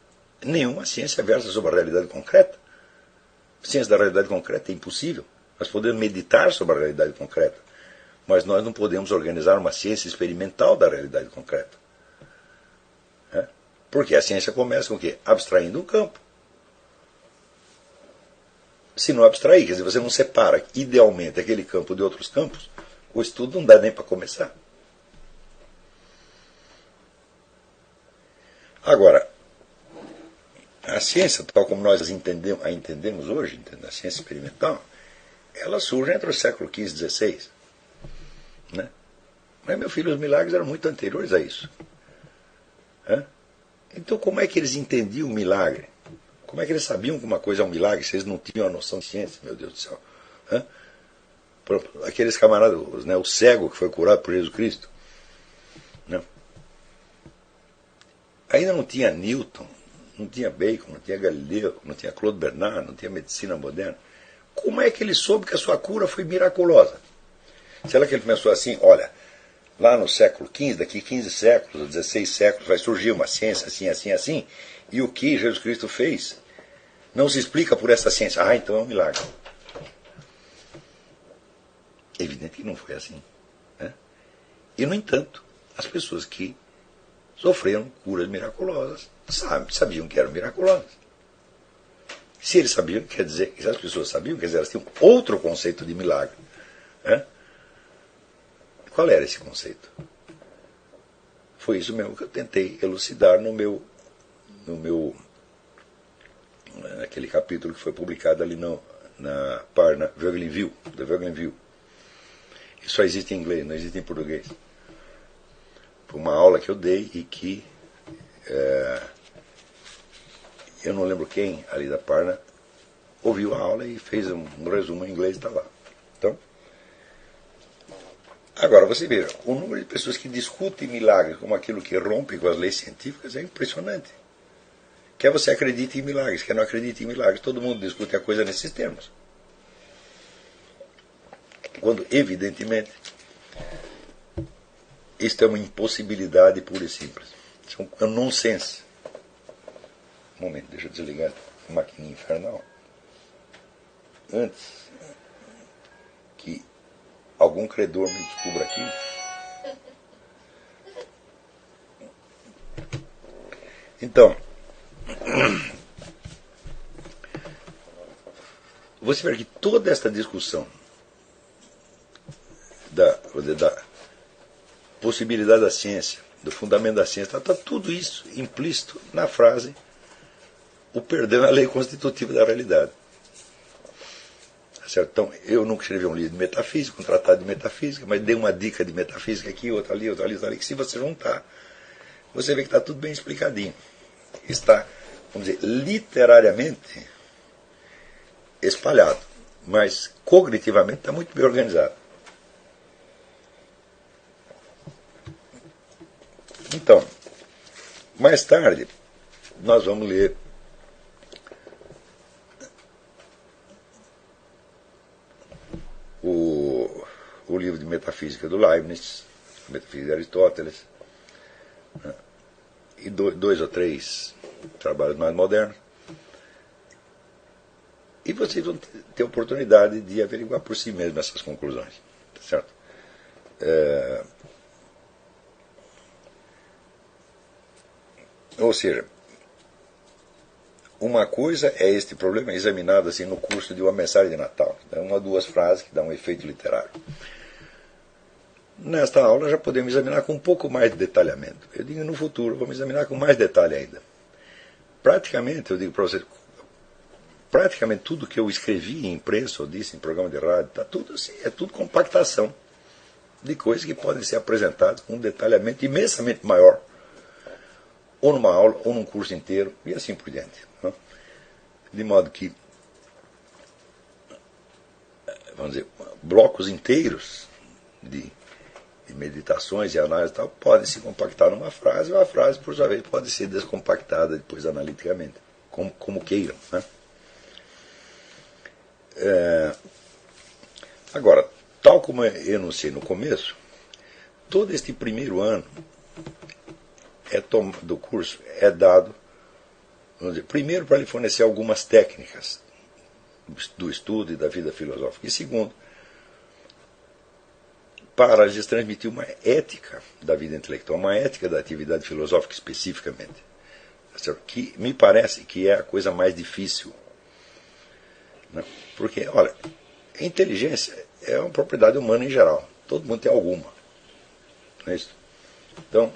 nenhuma ciência versa sobre a realidade concreta. A ciência da realidade concreta é impossível. Nós podemos meditar sobre a realidade concreta, mas nós não podemos organizar uma ciência experimental da realidade concreta. Porque a ciência começa com o quê? Abstraindo um campo. Se não abstrair, quer dizer, você não separa idealmente aquele campo de outros campos, o estudo não dá nem para começar. Agora, a ciência, tal como nós a entendemos hoje, a ciência experimental, ela surge entre o século XV e XVI. Né? Mas, meu filho, os milagres eram muito anteriores a isso. Então, como é que eles entendiam o milagre? Como é que eles sabiam que uma coisa é um milagre se eles não tinham a noção de ciência, meu Deus do céu? Aqueles camaradas, né, o cego que foi curado por Jesus Cristo, né? Ainda não tinha Newton, não tinha Bacon, não tinha Galileu, não tinha Claude Bernard, não tinha medicina moderna. Como é que ele soube que a sua cura foi miraculosa? Será que ele pensou assim, olha, lá no século XV, daqui 15 séculos, ou 16 séculos, vai surgir uma ciência assim, assim, assim, e o que Jesus Cristo fez não se explica por essa ciência. Ah, então é um milagre. É evidente que não foi assim. Né? E, no entanto, as pessoas que sofreram curas miraculosas sabiam que eram miraculosas. Se eles sabiam, quer dizer, se as pessoas sabiam, quer dizer, elas tinham outro conceito de milagre. Né? Qual era esse conceito? Foi isso mesmo que eu tentei elucidar naquele capítulo que foi publicado ali na página Voegelin-Wiel, da Voegelin-Wiel. Isso só existe em inglês, não existe em português. Foi uma aula que eu dei e que eu não lembro quem ali da página ouviu a aula e fez um resumo em inglês e está lá. Então, agora, você vê, o número de pessoas que discutem milagres como aquilo que rompe com as leis científicas é impressionante. Quer você acredite em milagres, quer não acredite em milagres, todo mundo discute a coisa nesses termos. Quando, evidentemente, isto é uma impossibilidade pura e simples. Isso é um nonsense. Um momento, deixa eu desligar a maquininha infernal. Antes que algum credor me descubra aqui. Então, você vê que toda esta discussão da possibilidade da ciência, do fundamento da ciência, está tudo isso implícito na frase: o perdão é a lei constitutiva da realidade. Certo? Então, eu nunca escrevi um livro de metafísica, um tratado de metafísica, mas dei uma dica de metafísica aqui, outra ali, outra ali, outra ali, que se você juntar, você vê que está tudo bem explicadinho. Está, vamos dizer, literariamente espalhado, mas cognitivamente está muito bem organizado. Então, mais tarde, nós vamos ler o livro de metafísica do Leibniz, metafísica de Aristóteles, né? E dois ou três trabalhos mais modernos. E vocês vão ter a oportunidade de averiguar por si mesmos essas conclusões. Tá certo? Ou seja, uma coisa é este problema examinado assim no curso de uma mensagem de Natal. É uma ou duas frases que dão um efeito literário. Nesta aula já podemos examinar com um pouco mais de detalhamento. Eu digo no futuro, vamos examinar com mais detalhe ainda. Praticamente, eu digo para você, praticamente tudo que eu escrevi em imprensa ou disse em programa de rádio, tá tudo assim, é tudo compactação de coisas que podem ser apresentadas com um detalhamento imensamente maior, ou numa aula, ou num curso inteiro, e assim por diante. Né? De modo que, vamos dizer, blocos inteiros de meditações e análise e tal, podem se compactar numa frase, ou a frase, por sua vez, pode ser descompactada depois analiticamente, como queiram. Né? Agora, tal como eu enunciei no começo, todo este primeiro ano do curso é dado, vamos dizer, primeiro para lhe fornecer algumas técnicas do estudo e da vida filosófica, e segundo, para lhes transmitir uma ética da vida intelectual, uma ética da atividade filosófica especificamente, que me parece que é a coisa mais difícil. Né? Porque, olha, a inteligência é uma propriedade humana em geral, todo mundo tem alguma. Não é isso? Então,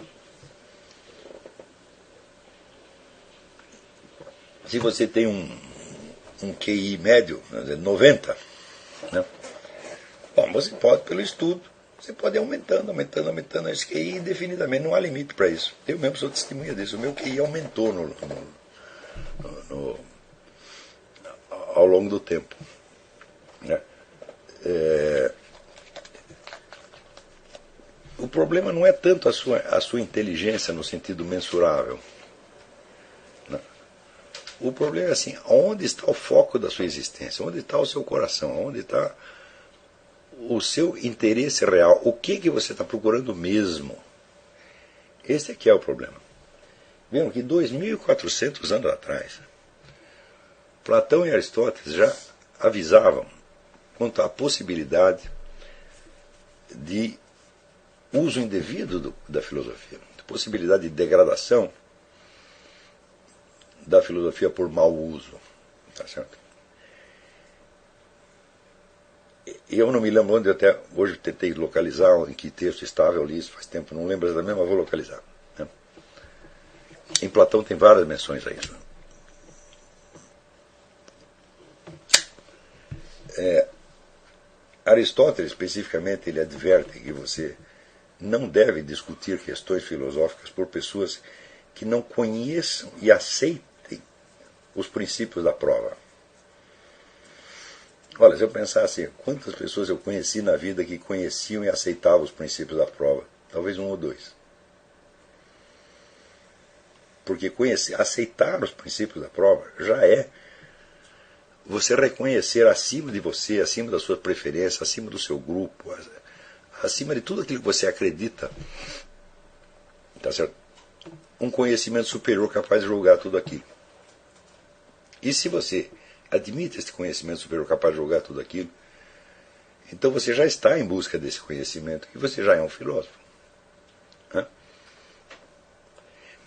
se você tem um QI médio, 90, né? Bom, você pode, pelo estudo, você pode ir aumentando esse QI indefinidamente, não há limite para isso. Eu mesmo sou testemunha disso, o meu QI aumentou ao longo do tempo. Né? O problema não é tanto a sua inteligência no sentido mensurável. Né? O problema é assim, onde está o foco da sua existência? Onde está o seu coração? Onde está o seu interesse real? O que você está procurando mesmo? Esse aqui é o problema. Vejam que 2.400 anos atrás, Platão e Aristóteles já avisavam quanto à possibilidade de uso indevido da filosofia, de possibilidade de degradação da filosofia por mau uso. Tá certo? Eu não me lembro onde, eu até hoje tentei localizar em que texto estava, eu li isso faz tempo, não lembro exatamente, mas vou localizar. Né? Em Platão tem várias menções a isso. Aristóteles, especificamente, ele adverte que você não deve discutir questões filosóficas por pessoas que não conheçam e aceitem os princípios da prova. Olha, se eu pensar assim, quantas pessoas eu conheci na vida que conheciam e aceitavam os princípios da prova? Talvez um ou dois. Porque aceitar os princípios da prova já é você reconhecer acima de você, acima da sua preferência, acima do seu grupo, acima de tudo aquilo que você acredita, tá certo? Um conhecimento superior capaz de julgar tudo aquilo. E se você admite esse conhecimento superior capaz de julgar tudo aquilo, então você já está em busca desse conhecimento e você já é um filósofo. Né?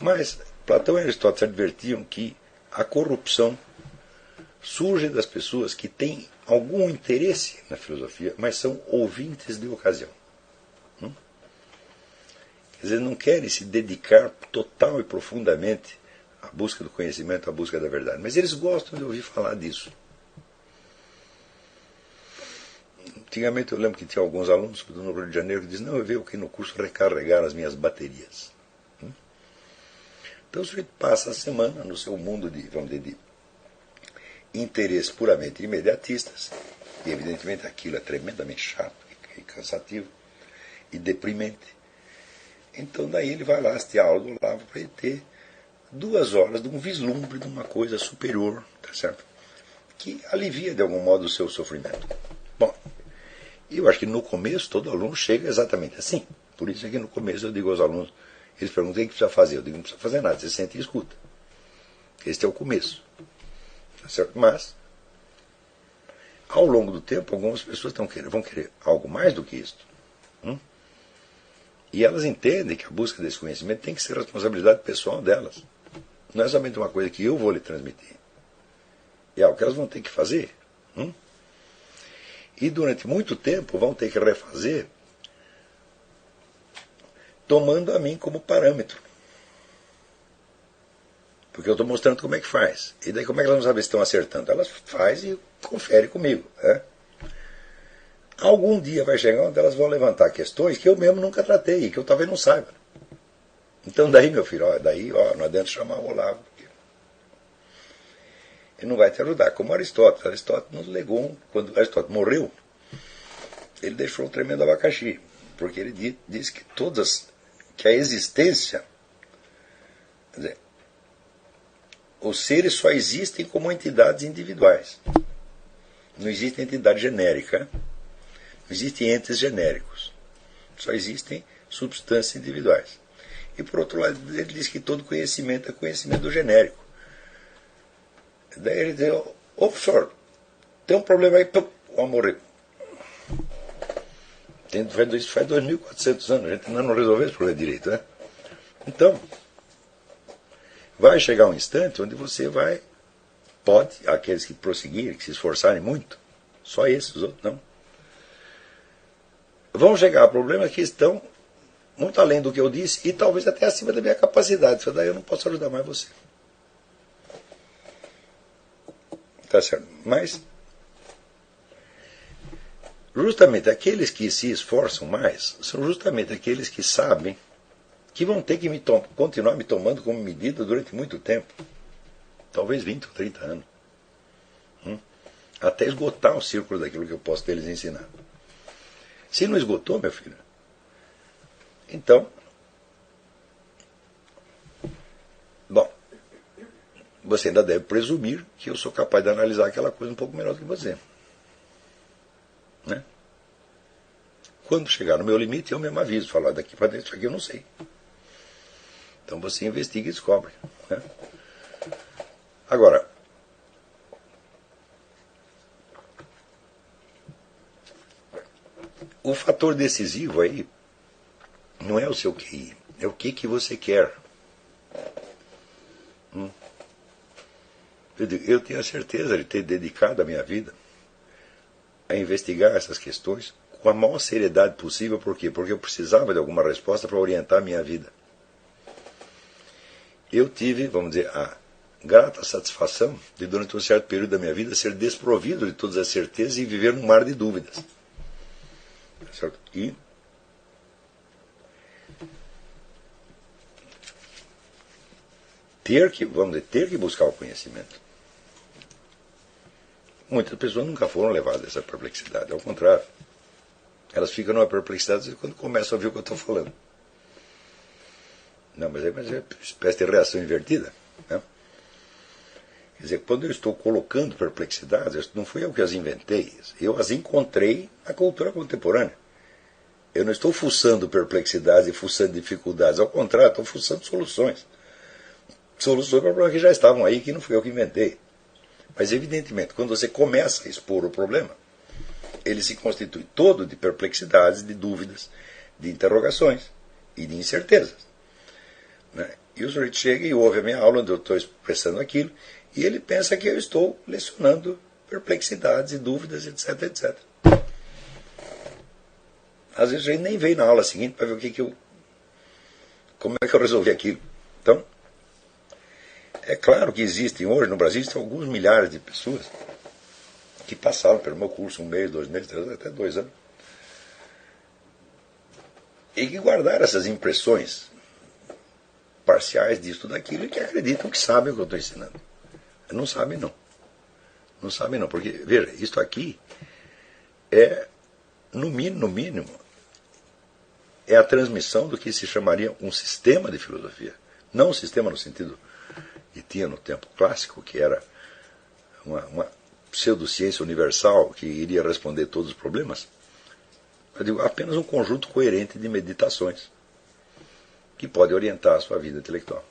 Mas Platão e Aristóteles advertiam que a corrupção surge das pessoas que têm algum interesse na filosofia, mas são ouvintes de ocasião. Quer dizer, não querem se dedicar total e profundamente à busca do conhecimento, à busca da verdade. Mas eles gostam de ouvir falar disso. Antigamente eu lembro que tinha alguns alunos no Rio de Janeiro que diziam, não, eu venho aqui no curso recarregar as minhas baterias. Então o sujeito passa a semana no seu mundo de interesses puramente imediatistas, e evidentemente aquilo é tremendamente chato e cansativo e deprimente. Então daí ele vai lá assistir a aula do Olavo para ele ter 2 horas de um vislumbre de uma coisa superior, tá certo? Que alivia de algum modo o seu sofrimento. Bom, eu acho que no começo todo aluno chega exatamente assim. Por isso é que no começo eu digo aos alunos, eles perguntam o que precisa fazer. Eu digo, não precisa fazer nada, você sente e escuta. Este é o começo. Tá certo? Mas, ao longo do tempo, algumas pessoas vão querer algo mais do que isso. E elas entendem que a busca desse conhecimento tem que ser responsabilidade pessoal delas. Não é somente uma coisa que eu vou lhe transmitir. é algo que elas vão ter que fazer. E durante muito tempo vão ter que refazer tomando a mim como parâmetro. Porque eu estou mostrando como é que faz. E daí como é que elas vão saber se estão acertando? Elas fazem e conferem comigo. Algum dia vai chegar onde elas vão levantar questões que eu mesmo nunca tratei, que eu talvez não saiba. Então daí, meu filho, não adianta chamar o Olavo. Ele não vai te ajudar. Como Aristóteles. Aristóteles nos legou, quando Aristóteles morreu, ele deixou um tremendo abacaxi. Porque ele disse que a existência, quer dizer, os seres só existem como entidades individuais. Não existe entidade genérica. Não existem entes genéricos. Só existem substâncias individuais. E por outro lado, ele diz que todo conhecimento é conhecimento do genérico. Daí ele diz, professor, tem um problema aí, vamos morrer. Isso faz 2.400 anos, a gente ainda não resolveu esse problema direito, né? Então, vai chegar um instante onde você pode, aqueles que prosseguirem, que se esforçarem muito, só esses, os outros não, vão chegar a problemas que estão muito além do que eu disse e talvez até acima da minha capacidade. Isso daí eu não posso ajudar mais você. Tá certo? Mas, justamente aqueles que se esforçam mais são justamente aqueles que sabem que vão ter que continuar me tomando como medida durante muito tempo. Talvez 20 ou 30 anos. Até esgotar o círculo daquilo que eu posso deles ensinar. Se não esgotou, meu filho, então, bom, você ainda deve presumir que eu sou capaz de analisar aquela coisa um pouco melhor do que você. Né? Quando chegar no meu limite, eu mesmo aviso, falo, daqui para dentro, isso aqui eu não sei. Então você investiga e descobre. Né? Agora, o fator decisivo aí não é o seu QI, é o que você quer. Eu tenho a certeza de ter dedicado a minha vida a investigar essas questões com a maior seriedade possível. Por quê? Porque eu precisava de alguma resposta para orientar a minha vida. Eu tive, vamos dizer, a grata satisfação de, durante um certo período da minha vida, ser desprovido de todas as certezas e viver num mar de dúvidas. Certo? E ter que buscar o conhecimento. Muitas pessoas nunca foram levadas a essa perplexidade, ao contrário. Elas ficam numa perplexidade quando começam a ouvir o que eu estou falando. Não, mas é uma espécie de reação invertida. Né? Quer dizer, quando eu estou colocando perplexidades, não fui eu que as inventei, eu as encontrei na cultura contemporânea. Eu não estou fuçando perplexidades e fuçando dificuldades, ao contrário, estou fuçando soluções. Soluções para problemas que já estavam aí, que não fui eu que inventei. Mas, evidentemente, quando você começa a expor o problema, ele se constitui todo de perplexidades, de dúvidas, de interrogações e de incertezas. Né? E o sujeito chega e ouve a minha aula, onde eu estou expressando aquilo, e ele pensa que eu estou lecionando perplexidades e dúvidas, etc, etc. Às vezes a gente nem veio na aula seguinte para ver como é que eu resolvi aquilo. Então, é claro que existem hoje no Brasil alguns milhares de pessoas que passaram pelo meu curso 1 mês, 2 meses, 3 até 2 anos. E que guardaram essas impressões parciais disso, daquilo, e que acreditam que sabem o que eu estou ensinando. Não sabem não. Não sabem não, porque, veja, isto aqui é, no mínimo, é a transmissão do que se chamaria um sistema de filosofia. Não um sistema no sentido que tinha no tempo clássico, que era uma pseudociência universal que iria responder todos os problemas. Eu digo, apenas um conjunto coerente de meditações que pode orientar a sua vida intelectual.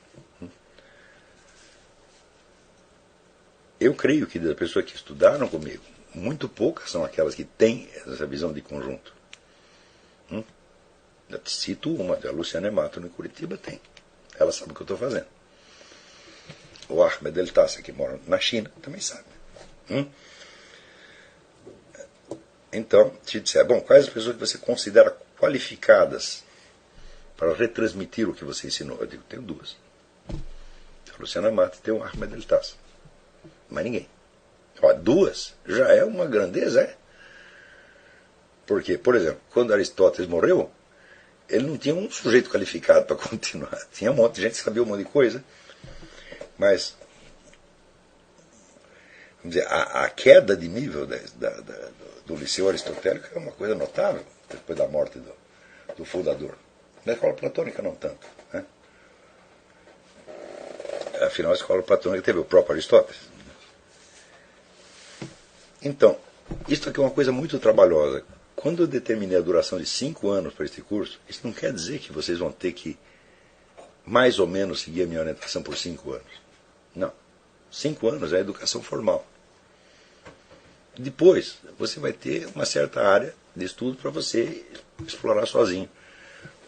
Eu creio que das pessoas que estudaram comigo, muito poucas são aquelas que têm essa visão de conjunto. Eu cito uma, a Luciana Emato, em Curitiba, tem. Ela sabe o que eu estou fazendo. O Ahmed El Tassa, que mora na China, também sabe. Hum? Então, te disser, bom, quais as pessoas que você considera qualificadas para retransmitir o que você ensinou? Eu digo, tenho duas. A Luciana Mata e tem o Ahmed El Tass. Mas ninguém. Ó, duas já é uma grandeza, é? Porque, por exemplo, quando Aristóteles morreu, ele não tinha um sujeito qualificado para continuar. Tinha um monte de gente que sabia um monte de coisa, mas vamos dizer, a queda de nível do Liceu Aristotélico é uma coisa notável, depois da morte do fundador. Na escola platônica não tanto. Né? Afinal, a escola platônica teve o próprio Aristóteles. Então, isso aqui é uma coisa muito trabalhosa. Quando eu determinei a duração de 5 anos para este curso, isso não quer dizer que vocês vão ter que mais ou menos seguir a minha orientação por 5 anos. Não. 5 anos é educação formal. Depois, você vai ter uma certa área de estudo para você explorar sozinho.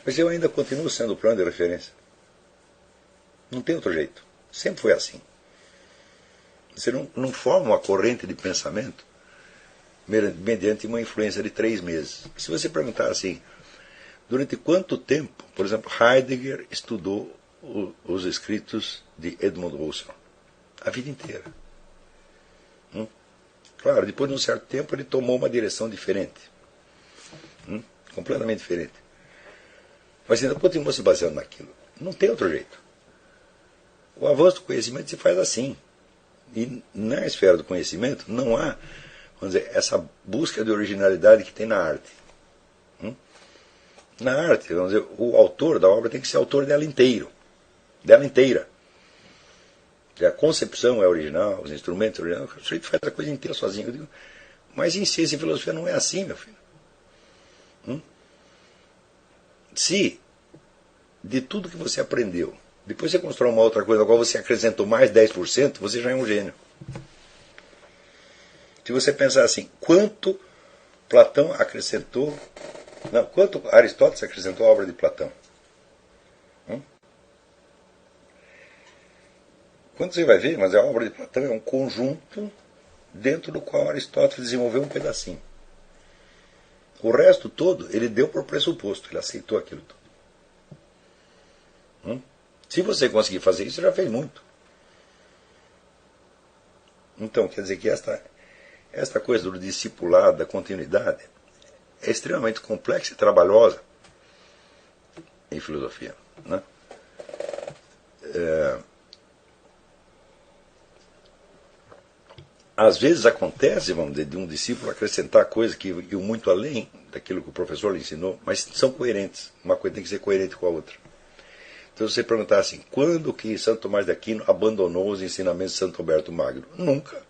Mas eu ainda continuo sendo o plano de referência. Não tem outro jeito. Sempre foi assim. Você não forma uma corrente de pensamento mediante uma influência de 3 meses. Se você perguntar assim, durante quanto tempo, por exemplo, Heidegger estudou os escritos de Edmund Husserl? A vida inteira. Claro, depois de um certo tempo ele tomou uma direção diferente. Completamente diferente. Mas ainda continua se baseando naquilo. Não tem outro jeito. O avanço do conhecimento se faz assim. E na esfera do conhecimento não há, vamos dizer, essa busca de originalidade que tem na arte. Na arte, vamos dizer, o autor da obra tem que ser autor dela inteiro. Dela inteira. A concepção é original, os instrumentos são originais, o sujeito faz a coisa inteira sozinho. Eu digo, mas em ciência e filosofia não é assim, meu filho. Se de tudo que você aprendeu, depois você constrói uma outra coisa, a qual você acrescentou mais 10%, você já é um gênio. Se você pensar assim, quanto Platão acrescentou, não, quanto Aristóteles acrescentou à obra de Platão? Quando você vai ver, mas a obra de Platão é um conjunto dentro do qual Aristóteles desenvolveu um pedacinho. O resto todo ele deu por pressuposto, ele aceitou aquilo tudo. Se você conseguir fazer isso, você já fez muito. Então, quer dizer que esta coisa do discipulado, da continuidade, é extremamente complexa e trabalhosa em filosofia. Né? Às vezes acontece, vamos dizer, de um discípulo acrescentar coisas que iam muito além daquilo que o professor lhe ensinou, mas são coerentes. Uma coisa tem que ser coerente com a outra. Então, se você perguntar assim, quando que Santo Tomás de Aquino abandonou os ensinamentos de Santo Alberto Magno? Nunca.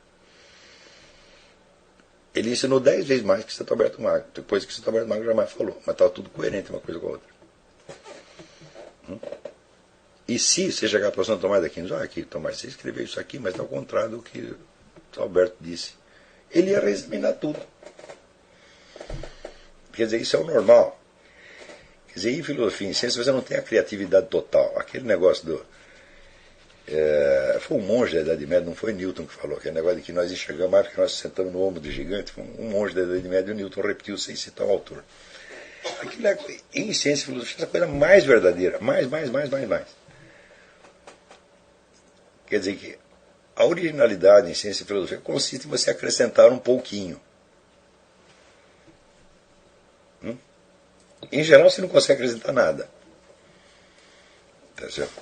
Ele ensinou 10 vezes mais que Santo Alberto Magno, depois que Santo Alberto Magno jamais falou, mas estava tudo coerente uma coisa com a outra. E se você chegar para Santo Tomás de Aquino, aqui, Tomás, você escreveu isso aqui, mas está ao contrário do que Santo Alberto disse, ele ia reexaminar tudo. Quer dizer, isso é o normal. Quer dizer, em filosofia, em ciência, você não tem a criatividade total. Aquele negócio do... foi um monge da Idade Média, não foi Newton que falou, aquele negócio de que nós enxergamos mais porque nós sentamos no ombro de gigante. Foi um monge da Idade Média e o Newton repetiu sem citar o autor. Aquilo é, em ciência e filosofia, é a coisa mais verdadeira. Mais. Quer dizer que a originalidade em ciência e filosofia consiste em você acrescentar um pouquinho. Em geral, você não consegue acrescentar nada. Tá certo?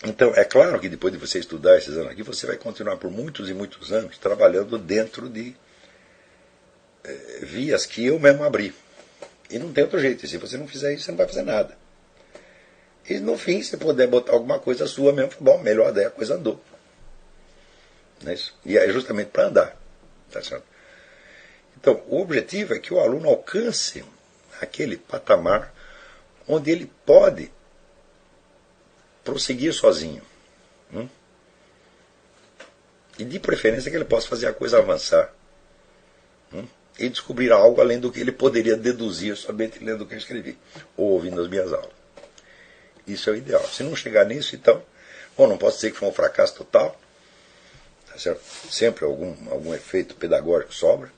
Então, é claro que depois de você estudar esses anos aqui, você vai continuar por muitos e muitos anos trabalhando dentro de vias que eu mesmo abri. E não tem outro jeito. E se você não fizer isso, você não vai fazer nada. E no fim, se puder botar alguma coisa sua mesmo, bom, melhor daí a coisa andou. Não é isso? E é justamente para andar. Tá certo? Então, o objetivo é que o aluno alcance aquele patamar onde ele pode prosseguir sozinho. E de preferência que ele possa fazer a coisa avançar. E descobrir algo além do que ele poderia deduzir somente lendo o que eu escrevi, ou ouvindo as minhas aulas. Isso é o ideal. Se não chegar nisso, então, bom, não posso dizer que foi um fracasso total, tá certo? Sempre algum efeito pedagógico sobra,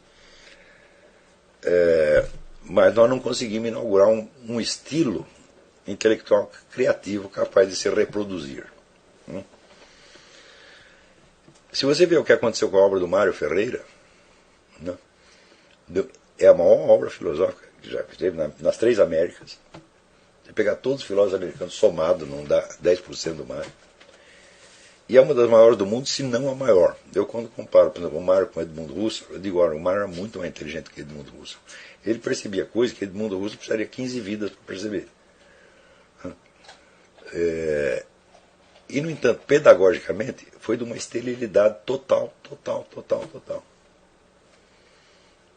mas nós não conseguimos inaugurar um estilo intelectual criativo capaz de se reproduzir. Se você vê o que aconteceu com a obra do Mário Ferreira, né, é a maior obra filosófica que já teve nas três Américas. Você pegar todos os filósofos americanos somados, não dá 10% do Mário. E é uma das maiores do mundo, se não a maior. Eu, quando comparo, por exemplo, o Mário com o Edmundo Husserl, eu digo, olha, o Mário era muito mais inteligente que Edmundo Husserl. Ele percebia coisas que Edmundo Husserl precisaria 15 vidas para perceber. E, no entanto, pedagogicamente, foi de uma esterilidade total.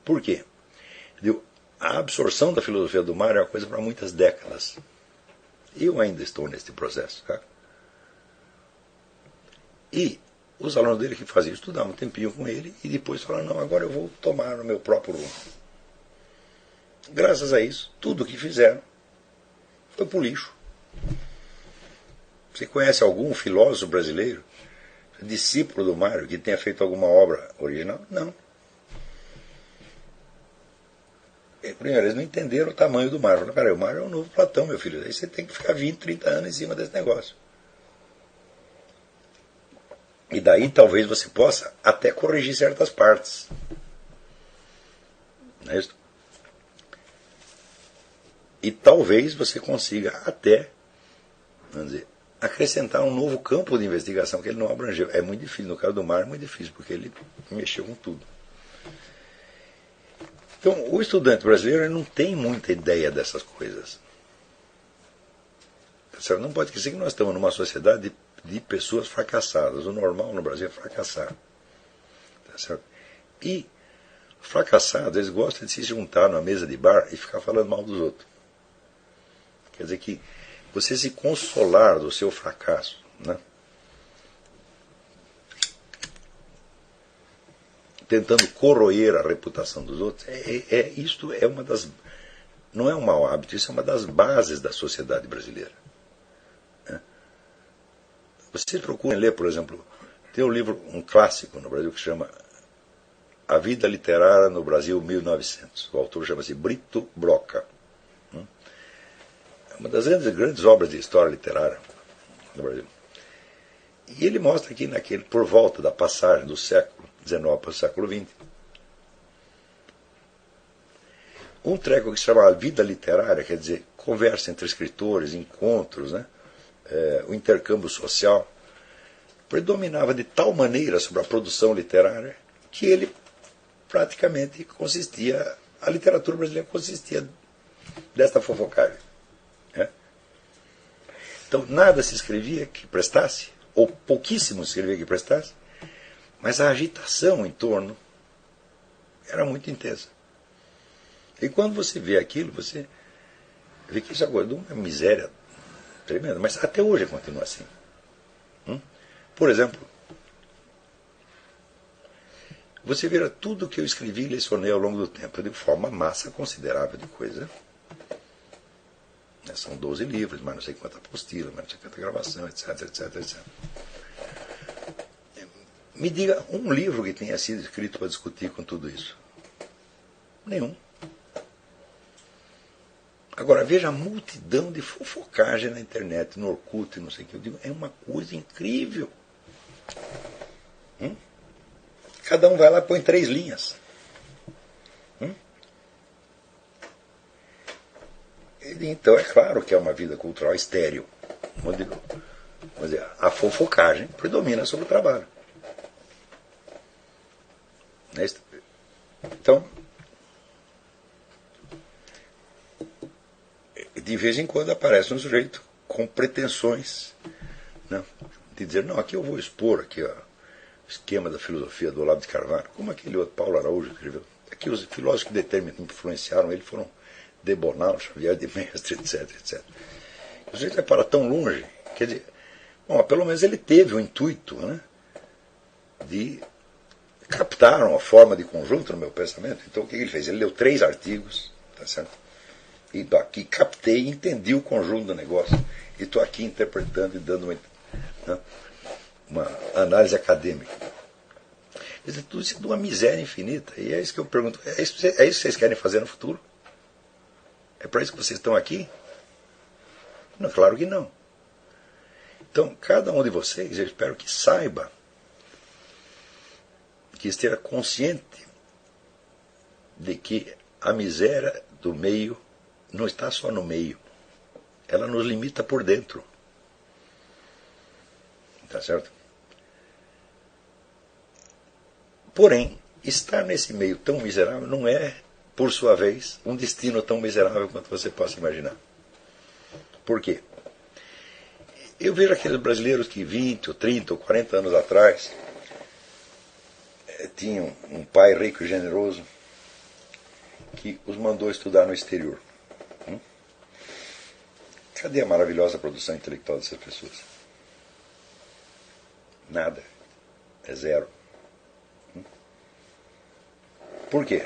Por quê? A absorção da filosofia do Mário é uma coisa para muitas décadas. Eu ainda estou neste processo. Tá? E os alunos dele que faziam estudavam um tempinho com ele e depois falaram, não, agora eu vou tomar o meu próprio rumo. Graças a isso, tudo o que fizeram foi pro lixo. Você conhece algum filósofo brasileiro, discípulo do Mário, que tenha feito alguma obra original? Não. Primeiro, eles não entenderam o tamanho do Mário. Falaram, o Mário é o novo Platão, meu filho. Aí você tem que ficar 20, 30 anos em cima desse negócio. E daí talvez você possa até corrigir certas partes. Não é isso? E talvez você consiga até, vamos dizer, acrescentar um novo campo de investigação que ele não abrangeu. É muito difícil. No caso do Mário é muito difícil, porque ele mexeu com tudo. Então, o estudante brasileiro ele não tem muita ideia dessas coisas. Você não pode esquecer que nós estamos numa sociedade de pessoas fracassadas. O normal no Brasil é fracassar. Tá certo? E fracassados, eles gostam de se juntar numa mesa de bar e ficar falando mal dos outros. Quer dizer que você se consolar do seu fracasso, né? Tentando corroer a reputação dos outros, isto é uma das... Não é um mau hábito, isso é uma das bases da sociedade brasileira. Vocês procurem ler, por exemplo, tem um livro, um clássico no Brasil que chama A Vida Literária no Brasil 1900. O autor chama-se Brito Broca. É uma das grandes obras de história literária no Brasil. E ele mostra aqui, por volta da passagem do século XIX para o século XX, um treco que se chama A Vida Literária, quer dizer, conversa entre escritores, encontros, né? O intercâmbio social, predominava de tal maneira sobre a produção literária que ele praticamente consistia, a literatura brasileira consistia desta fofocagem. Né? Então nada se escrevia que prestasse, ou pouquíssimo se escrevia que prestasse, mas a agitação em torno era muito intensa. E quando você vê aquilo, você vê que isso agora é uma miséria tremenda, mas até hoje continua assim. Por exemplo, você vê tudo que eu escrevi e lecionei ao longo do tempo, de forma massa considerável de coisa. São 12 livros, mas não sei quanta apostila, mas não sei quanta gravação, etc. Me diga um livro que tenha sido escrito para discutir com tudo isso. Nenhum. Agora, veja a multidão de fofocagem na internet, no Orkut, não sei o que. Eu digo, é uma coisa incrível. Cada um vai lá e põe 3 linhas. Então, é claro que é uma vida cultural estéril, onde a fofocagem predomina sobre o trabalho. Então, de vez em quando aparece um sujeito com pretensões, né, de dizer, não, aqui eu vou expor aqui, ó, o esquema da filosofia do Olavo de Carvalho, como aquele outro Paulo Araújo escreveu. Aqui os filósofos que influenciaram ele foram Debonal, Xavier de Mestre, etc. O sujeito vai para tão longe, quer dizer, bom, pelo menos ele teve o intuito, né, de captar uma forma de conjunto no meu pensamento. Então o que ele fez? Ele leu 3 artigos, tá certo? E estou aqui, captei, entendi o conjunto do negócio. E estou aqui interpretando e dando uma análise acadêmica. Quer dizer, tudo isso é de uma miséria infinita. E é isso que eu pergunto, é isso que vocês querem fazer no futuro? É para isso que vocês estão aqui? Não, claro que não. Então, cada um de vocês, eu espero que saiba, que esteja consciente de que a miséria do meio não está só no meio. Ela nos limita por dentro. Tá certo? Porém, estar nesse meio tão miserável não é, por sua vez, um destino tão miserável quanto você possa imaginar. Por quê? Eu vejo aqueles brasileiros que 20, ou 30, ou 40 anos atrás tinham um pai rico e generoso que os mandou estudar no exterior. Cadê a maravilhosa produção intelectual dessas pessoas? Nada. É zero. Por quê?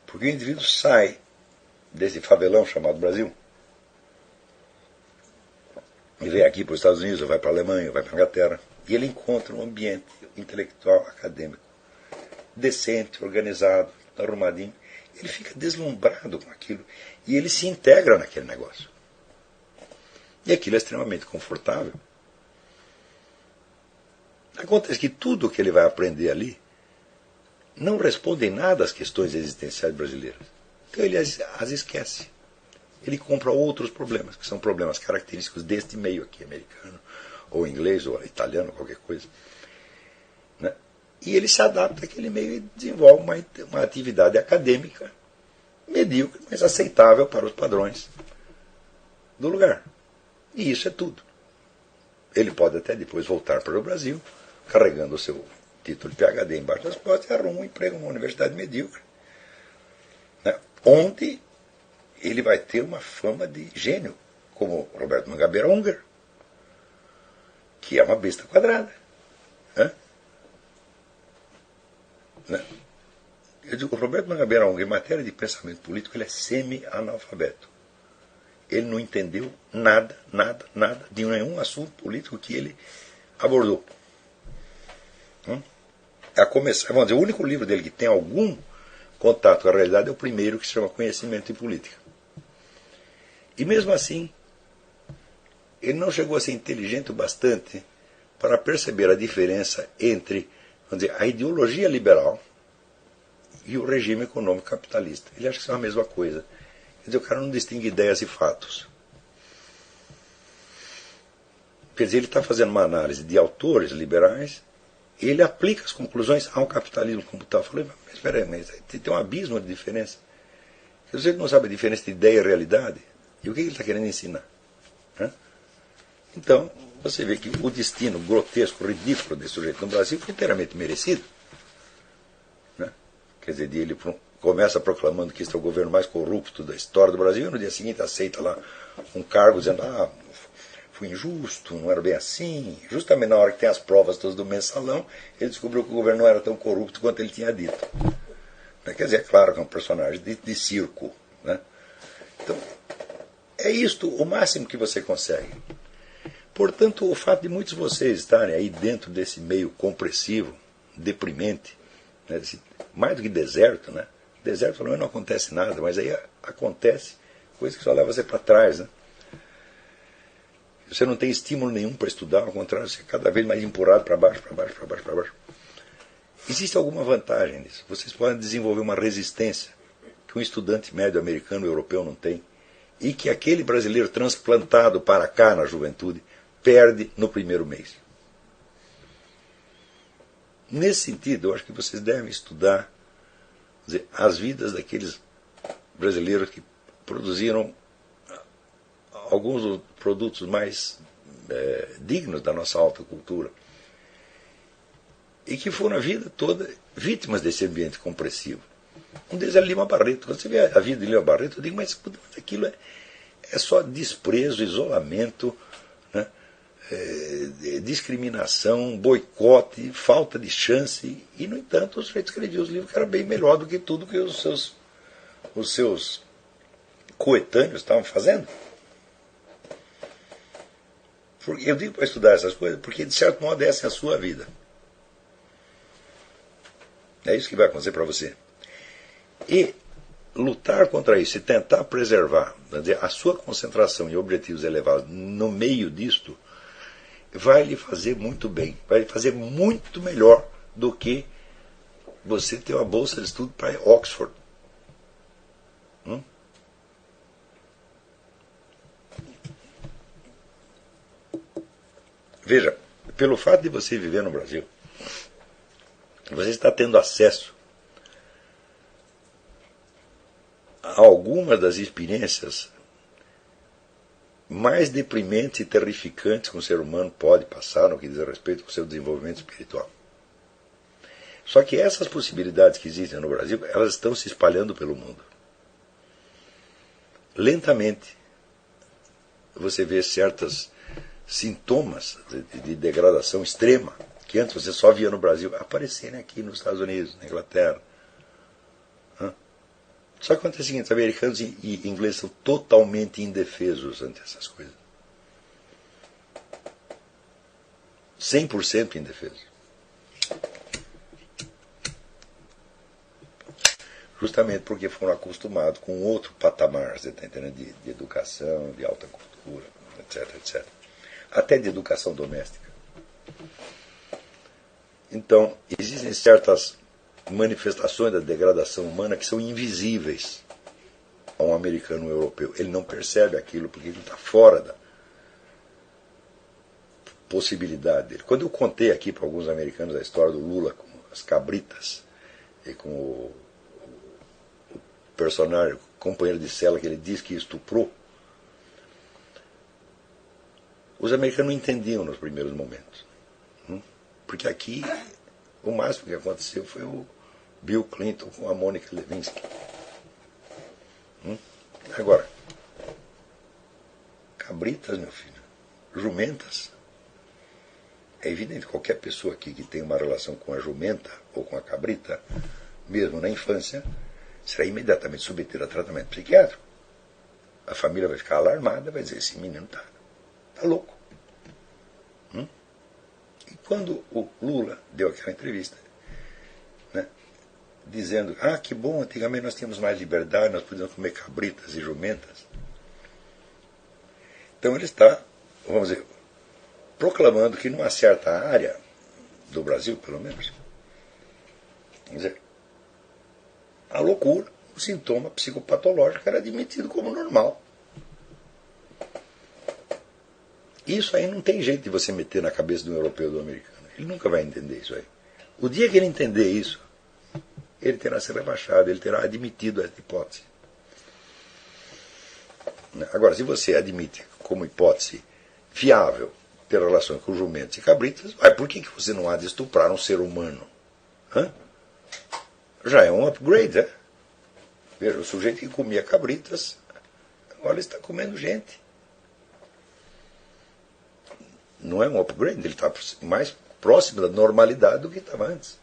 Porque o indivíduo sai desse favelão chamado Brasil e vem aqui para os Estados Unidos, ou vai para a Alemanha, ou vai para a Inglaterra, e ele encontra um ambiente intelectual acadêmico decente, organizado, arrumadinho. Ele fica deslumbrado com aquilo e ele se integra naquele negócio. E aquilo é extremamente confortável. Acontece que tudo o que ele vai aprender ali não responde em nada às questões existenciais brasileiras. Então ele as esquece. Ele compra outros problemas, que são problemas característicos deste meio aqui, americano, ou inglês, ou italiano, qualquer coisa. Né? E ele se adapta àquele meio e desenvolve uma atividade acadêmica medíocre, mas aceitável para os padrões do lugar. E isso é tudo. Ele pode até depois voltar para o Brasil, carregando o seu título de PhD embaixo das costas e arruma um emprego numa universidade medíocre, né? Onde ele vai ter uma fama de gênio, como Roberto Mangabeira Unger, que é uma besta quadrada. Né? Eu digo, o Roberto Mangabeira Unger, em matéria de pensamento político, ele é semi-analfabeto. Ele não entendeu nada de nenhum assunto político que ele abordou. A começar, vamos dizer, o único livro dele que tem algum contato com a realidade é o primeiro, que se chama Conhecimento e Política. E mesmo assim, ele não chegou a ser inteligente o bastante para perceber a diferença entre, vamos dizer, a ideologia liberal e o regime econômico capitalista. Ele acha que são a mesma coisa. Quer dizer, o cara não distingue ideias e fatos. Quer dizer, ele está fazendo uma análise de autores liberais e ele aplica as conclusões ao capitalismo como tal. Eu falei, mas espera aí, mas tem um abismo de diferença. Se você não sabe a diferença de ideia e realidade, e o que ele está querendo ensinar? Então, você vê que o destino grotesco, ridículo desse sujeito no Brasil foi inteiramente merecido. Quer dizer, ele começa proclamando que este é o governo mais corrupto da história do Brasil e no dia seguinte aceita lá um cargo dizendo, fui injusto, não era bem assim. Justamente na hora que tem as provas todas do mensalão, ele descobriu que o governo não era tão corrupto quanto ele tinha dito. Quer dizer, é claro que é um personagem de circo. Né? Então, é isto o máximo que você consegue. Portanto, o fato de muitos de vocês estarem aí dentro desse meio compressivo, deprimente, né, mais do que deserto, né? Deserto pelo menos não acontece nada, mas aí acontece coisa que só leva você para trás. Né? Você não tem estímulo nenhum para estudar, ao contrário, você é cada vez mais empurrado para baixo, para baixo, para baixo, para baixo. Existe alguma vantagem nisso? Vocês podem desenvolver uma resistência que um estudante médio americano ou europeu não tem e que aquele brasileiro transplantado para cá na juventude perde no primeiro mês. Nesse sentido, eu acho que vocês devem estudar as vidas daqueles brasileiros que produziram alguns dos produtos mais dignos da nossa alta cultura e que foram a vida toda vítimas desse ambiente compressivo. Um deles é Lima Barreto. Quando você vê a vida de Lima Barreto, eu digo, mas aquilo é só desprezo, isolamento, né? Discriminação, boicote, falta de chance, e no entanto o sujeito escrevia os livros que era bem melhor do que tudo que os seus coetâneos estavam fazendo? Eu digo para estudar essas coisas porque, de certo modo, essa é a sua vida. É isso que vai acontecer para você. E lutar contra isso e tentar preservar, a sua concentração em objetivos elevados no meio disto vai lhe fazer muito bem, vai lhe fazer muito melhor do que você ter uma bolsa de estudo para Oxford. Veja, pelo fato de você viver no Brasil, você está tendo acesso a algumas das experiências mais deprimentes e terrificantes que um ser humano pode passar no que diz respeito ao seu desenvolvimento espiritual. Só que essas possibilidades que existem no Brasil, elas estão se espalhando pelo mundo. Lentamente, você vê certos sintomas de degradação extrema, que antes você só via no Brasil, aparecerem aqui nos Estados Unidos, na Inglaterra. Só que acontece o seguinte, os americanos e ingleses são totalmente indefesos ante essas coisas. 100% indefesos. Justamente porque foram acostumados com outro patamar, você está entendendo, de educação, de alta cultura, etc, etc. Até de educação doméstica. Então, existem certas manifestações da degradação humana que são invisíveis a um americano ou europeu. Ele não percebe aquilo porque ele está fora da possibilidade dele. Quando eu contei aqui para alguns americanos a história do Lula com as cabritas e com o personagem, o companheiro de cela que ele diz que estuprou, os americanos não entendiam nos primeiros momentos. Porque aqui o máximo que aconteceu foi o Bill Clinton com a Mônica Lewinsky. Agora, cabritas, meu filho, jumentas. É evidente que qualquer pessoa aqui que tem uma relação com a jumenta ou com a cabrita, mesmo na infância, será imediatamente submetida a tratamento psiquiátrico. A família vai ficar alarmada, vai dizer, esse menino está louco. E quando o Lula deu aquela entrevista, dizendo, que bom, antigamente nós tínhamos mais liberdade, nós podíamos comer cabritas e jumentas. Então ele está, vamos dizer, proclamando que numa certa área do Brasil, pelo menos, vamos dizer, a loucura, o sintoma psicopatológico era admitido como normal. Isso aí não tem jeito de você meter na cabeça do europeu ou do americano. Ele nunca vai entender isso aí. O dia que ele entender isso, ele terá se rebaixado, ele terá admitido essa hipótese. Agora, se você admite como hipótese viável ter relações com jumentos e cabritas, por que você não há de estuprar um ser humano? Já é um upgrade, né? Veja, o sujeito que comia cabritas, agora ele está comendo gente. Não é um upgrade, ele está mais próximo da normalidade do que estava antes.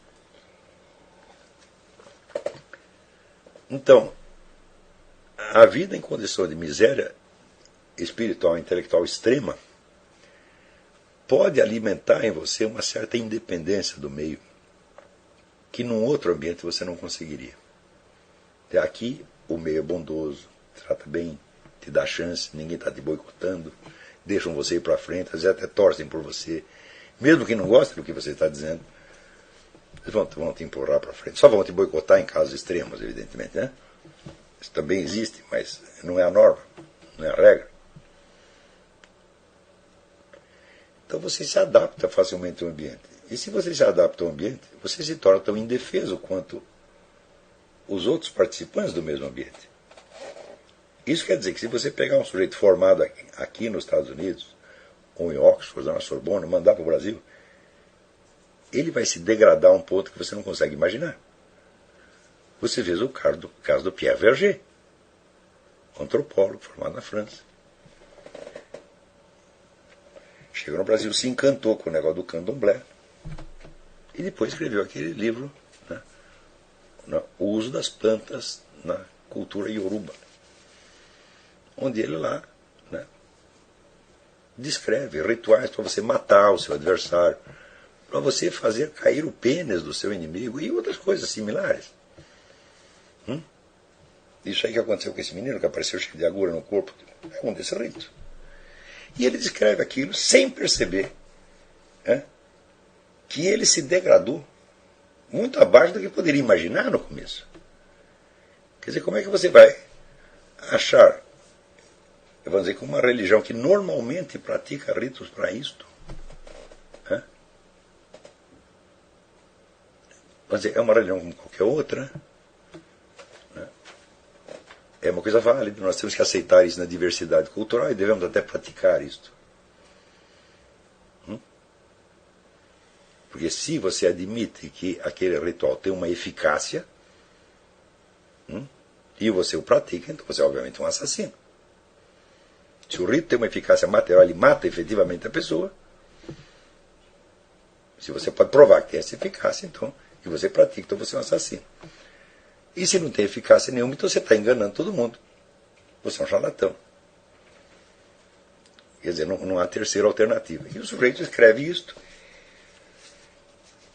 Então, a vida em condição de miséria espiritual e intelectual extrema pode alimentar em você uma certa independência do meio que num outro ambiente você não conseguiria. Aqui o meio é bondoso, trata bem, te dá chance, ninguém está te boicotando, deixam você ir para frente, às vezes até torcem por você, mesmo que não gostem do que você está dizendo, eles vão te empurrar para frente. Só vão te boicotar em casos extremos, evidentemente, né? Isso também existe, mas não é a norma, não é a regra. Então você se adapta facilmente ao ambiente. E se você se adapta ao ambiente, você se torna tão indefeso quanto os outros participantes do mesmo ambiente. Isso quer dizer que se você pegar um sujeito formado aqui nos Estados Unidos, ou em Oxford, ou na Sorbonne, mandar para o Brasil, ele vai se degradar a um ponto que você não consegue imaginar. Você vê o caso do Pierre Verger, antropólogo formado na França. Chegou no Brasil, se encantou com o negócio do candomblé, e depois escreveu aquele livro, O uso das plantas na cultura Yoruba. onde ele lá, né, descreve rituais para você matar o seu adversário, para você fazer cair o pênis do seu inimigo e outras coisas similares. Isso aí que aconteceu com esse menino que apareceu cheio de agulha no corpo, é um desses ritos. E ele descreve aquilo sem perceber, né, que ele se degradou muito abaixo do que poderia imaginar no começo. Quer dizer, como é que você vai achar, vamos dizer, que uma religião que normalmente pratica ritos para isto, né, vamos dizer, é uma religião como qualquer outra, né, é uma coisa válida, nós temos que aceitar isso na diversidade cultural e devemos até praticar isto. Porque se você admite que aquele ritual tem uma eficácia, e você o pratica, então você é obviamente um assassino. Se o rito tem uma eficácia material, ele mata efetivamente a pessoa. Se você pode provar que tem essa eficácia, então, e você pratica, então você é um assassino. E se não tem eficácia nenhuma, então você está enganando todo mundo. Você é um charlatão. Quer dizer, não há terceira alternativa. E o sujeito escreve isto.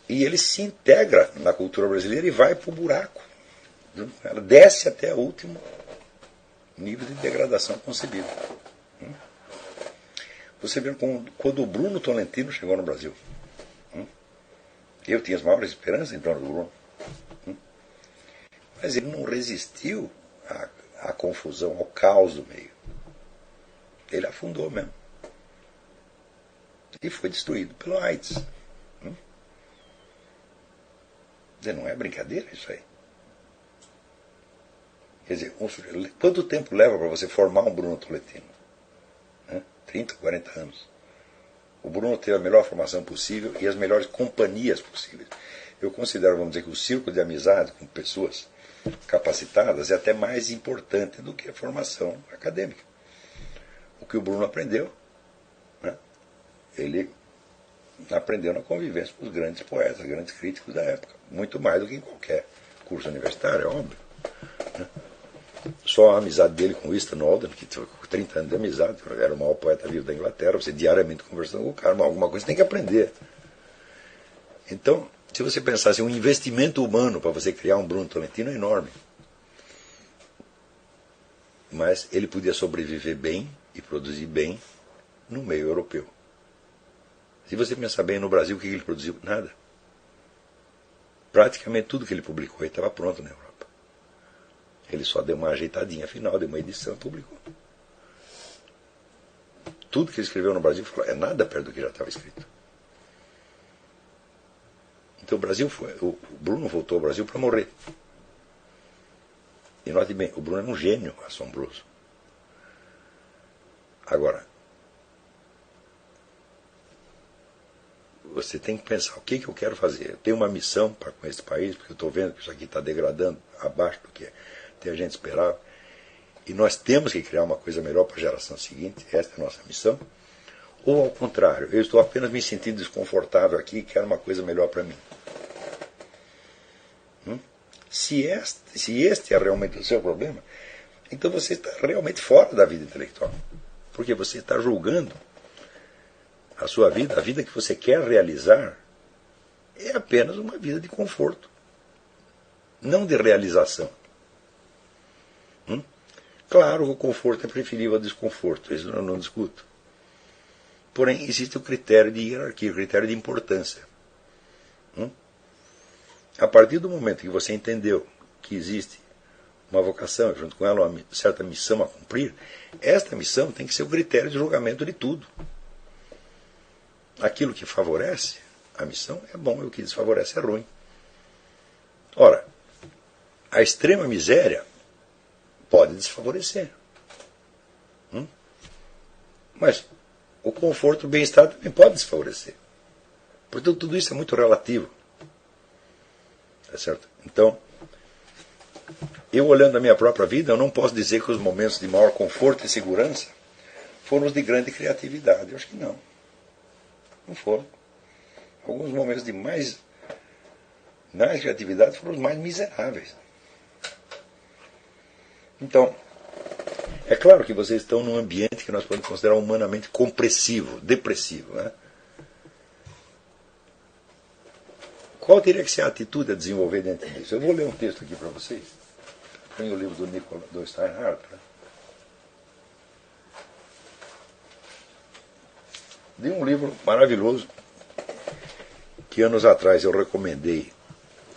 E ele se integra na cultura brasileira e vai para o buraco. Ela desce até o último nível de degradação concebível. Você vê quando o Bruno Tolentino chegou no Brasil. Eu tinha as maiores esperanças em torno do Bruno. Mas ele não resistiu à confusão, ao caos do meio. Ele afundou mesmo. E foi destruído pelo AIDS. Não é brincadeira isso aí. Quer dizer, quanto tempo leva para você formar um Bruno Tolentino? 30, 40 anos. O Bruno teve a melhor formação possível e as melhores companhias possíveis. Eu considero, vamos dizer, que o círculo de amizade com pessoas capacitadas é até mais importante do que a formação acadêmica. O que o Bruno aprendeu, né, ele aprendeu na convivência com os grandes poetas, grandes críticos da época. Muito mais do que em qualquer curso universitário, é óbvio. Né? Só a amizade dele com Winston Alden, que teve 30 anos de amizade, era o maior poeta vivo da Inglaterra, você diariamente conversando com o cara, mas alguma coisa você tem que aprender. Então, se você pensasse um investimento humano para você criar um Bruno Tolentino é enorme. Mas ele podia sobreviver bem e produzir bem no meio europeu. Se você pensar bem no Brasil, o que ele produziu? Nada. Praticamente tudo que ele publicou estava pronto na Europa. Ele só deu uma ajeitadinha final, deu uma edição e publicou. Tudo que ele escreveu no Brasil é nada perto do que já estava escrito. Então o Bruno voltou ao Brasil para morrer. E note bem, o Bruno era um gênio assombroso. Agora, você tem que pensar, o que eu quero fazer? Eu tenho uma missão com esse país, porque eu estou vendo que isso aqui está degradando abaixo do que a gente esperava. E nós temos que criar uma coisa melhor para a geração seguinte, esta é a nossa missão. Ou ao contrário, eu estou apenas me sentindo desconfortável aqui e quero uma coisa melhor para mim. Se este é realmente o seu problema, então você está realmente fora da vida intelectual. Porque você está julgando a sua vida, a vida que você quer realizar, é apenas uma vida de conforto, não de realização. Claro, o conforto é preferível ao desconforto, isso eu não discuto. Porém, existe o critério de hierarquia, o critério de importância. A partir do momento que você entendeu que existe uma vocação e junto com ela uma certa missão a cumprir, esta missão tem que ser o critério de julgamento de tudo. Aquilo que favorece a missão é bom e o que desfavorece é ruim. Ora, a extrema miséria pode desfavorecer. Mas o conforto e o bem-estar também pode desfavorecer. Portanto, tudo isso é muito relativo. Tá certo? Então, eu olhando a minha própria vida, eu não posso dizer que os momentos de maior conforto e segurança foram os de grande criatividade. Eu acho que não. Não foram. Alguns momentos de mais criatividade foram os mais miseráveis. Então, É claro que vocês estão num ambiente que nós podemos considerar humanamente compressivo, depressivo, né? Qual teria que ser a atitude a desenvolver dentro disso? Eu vou ler um texto aqui para vocês. Tem o livro do Steinhardt. Né? De um livro maravilhoso que anos atrás eu recomendei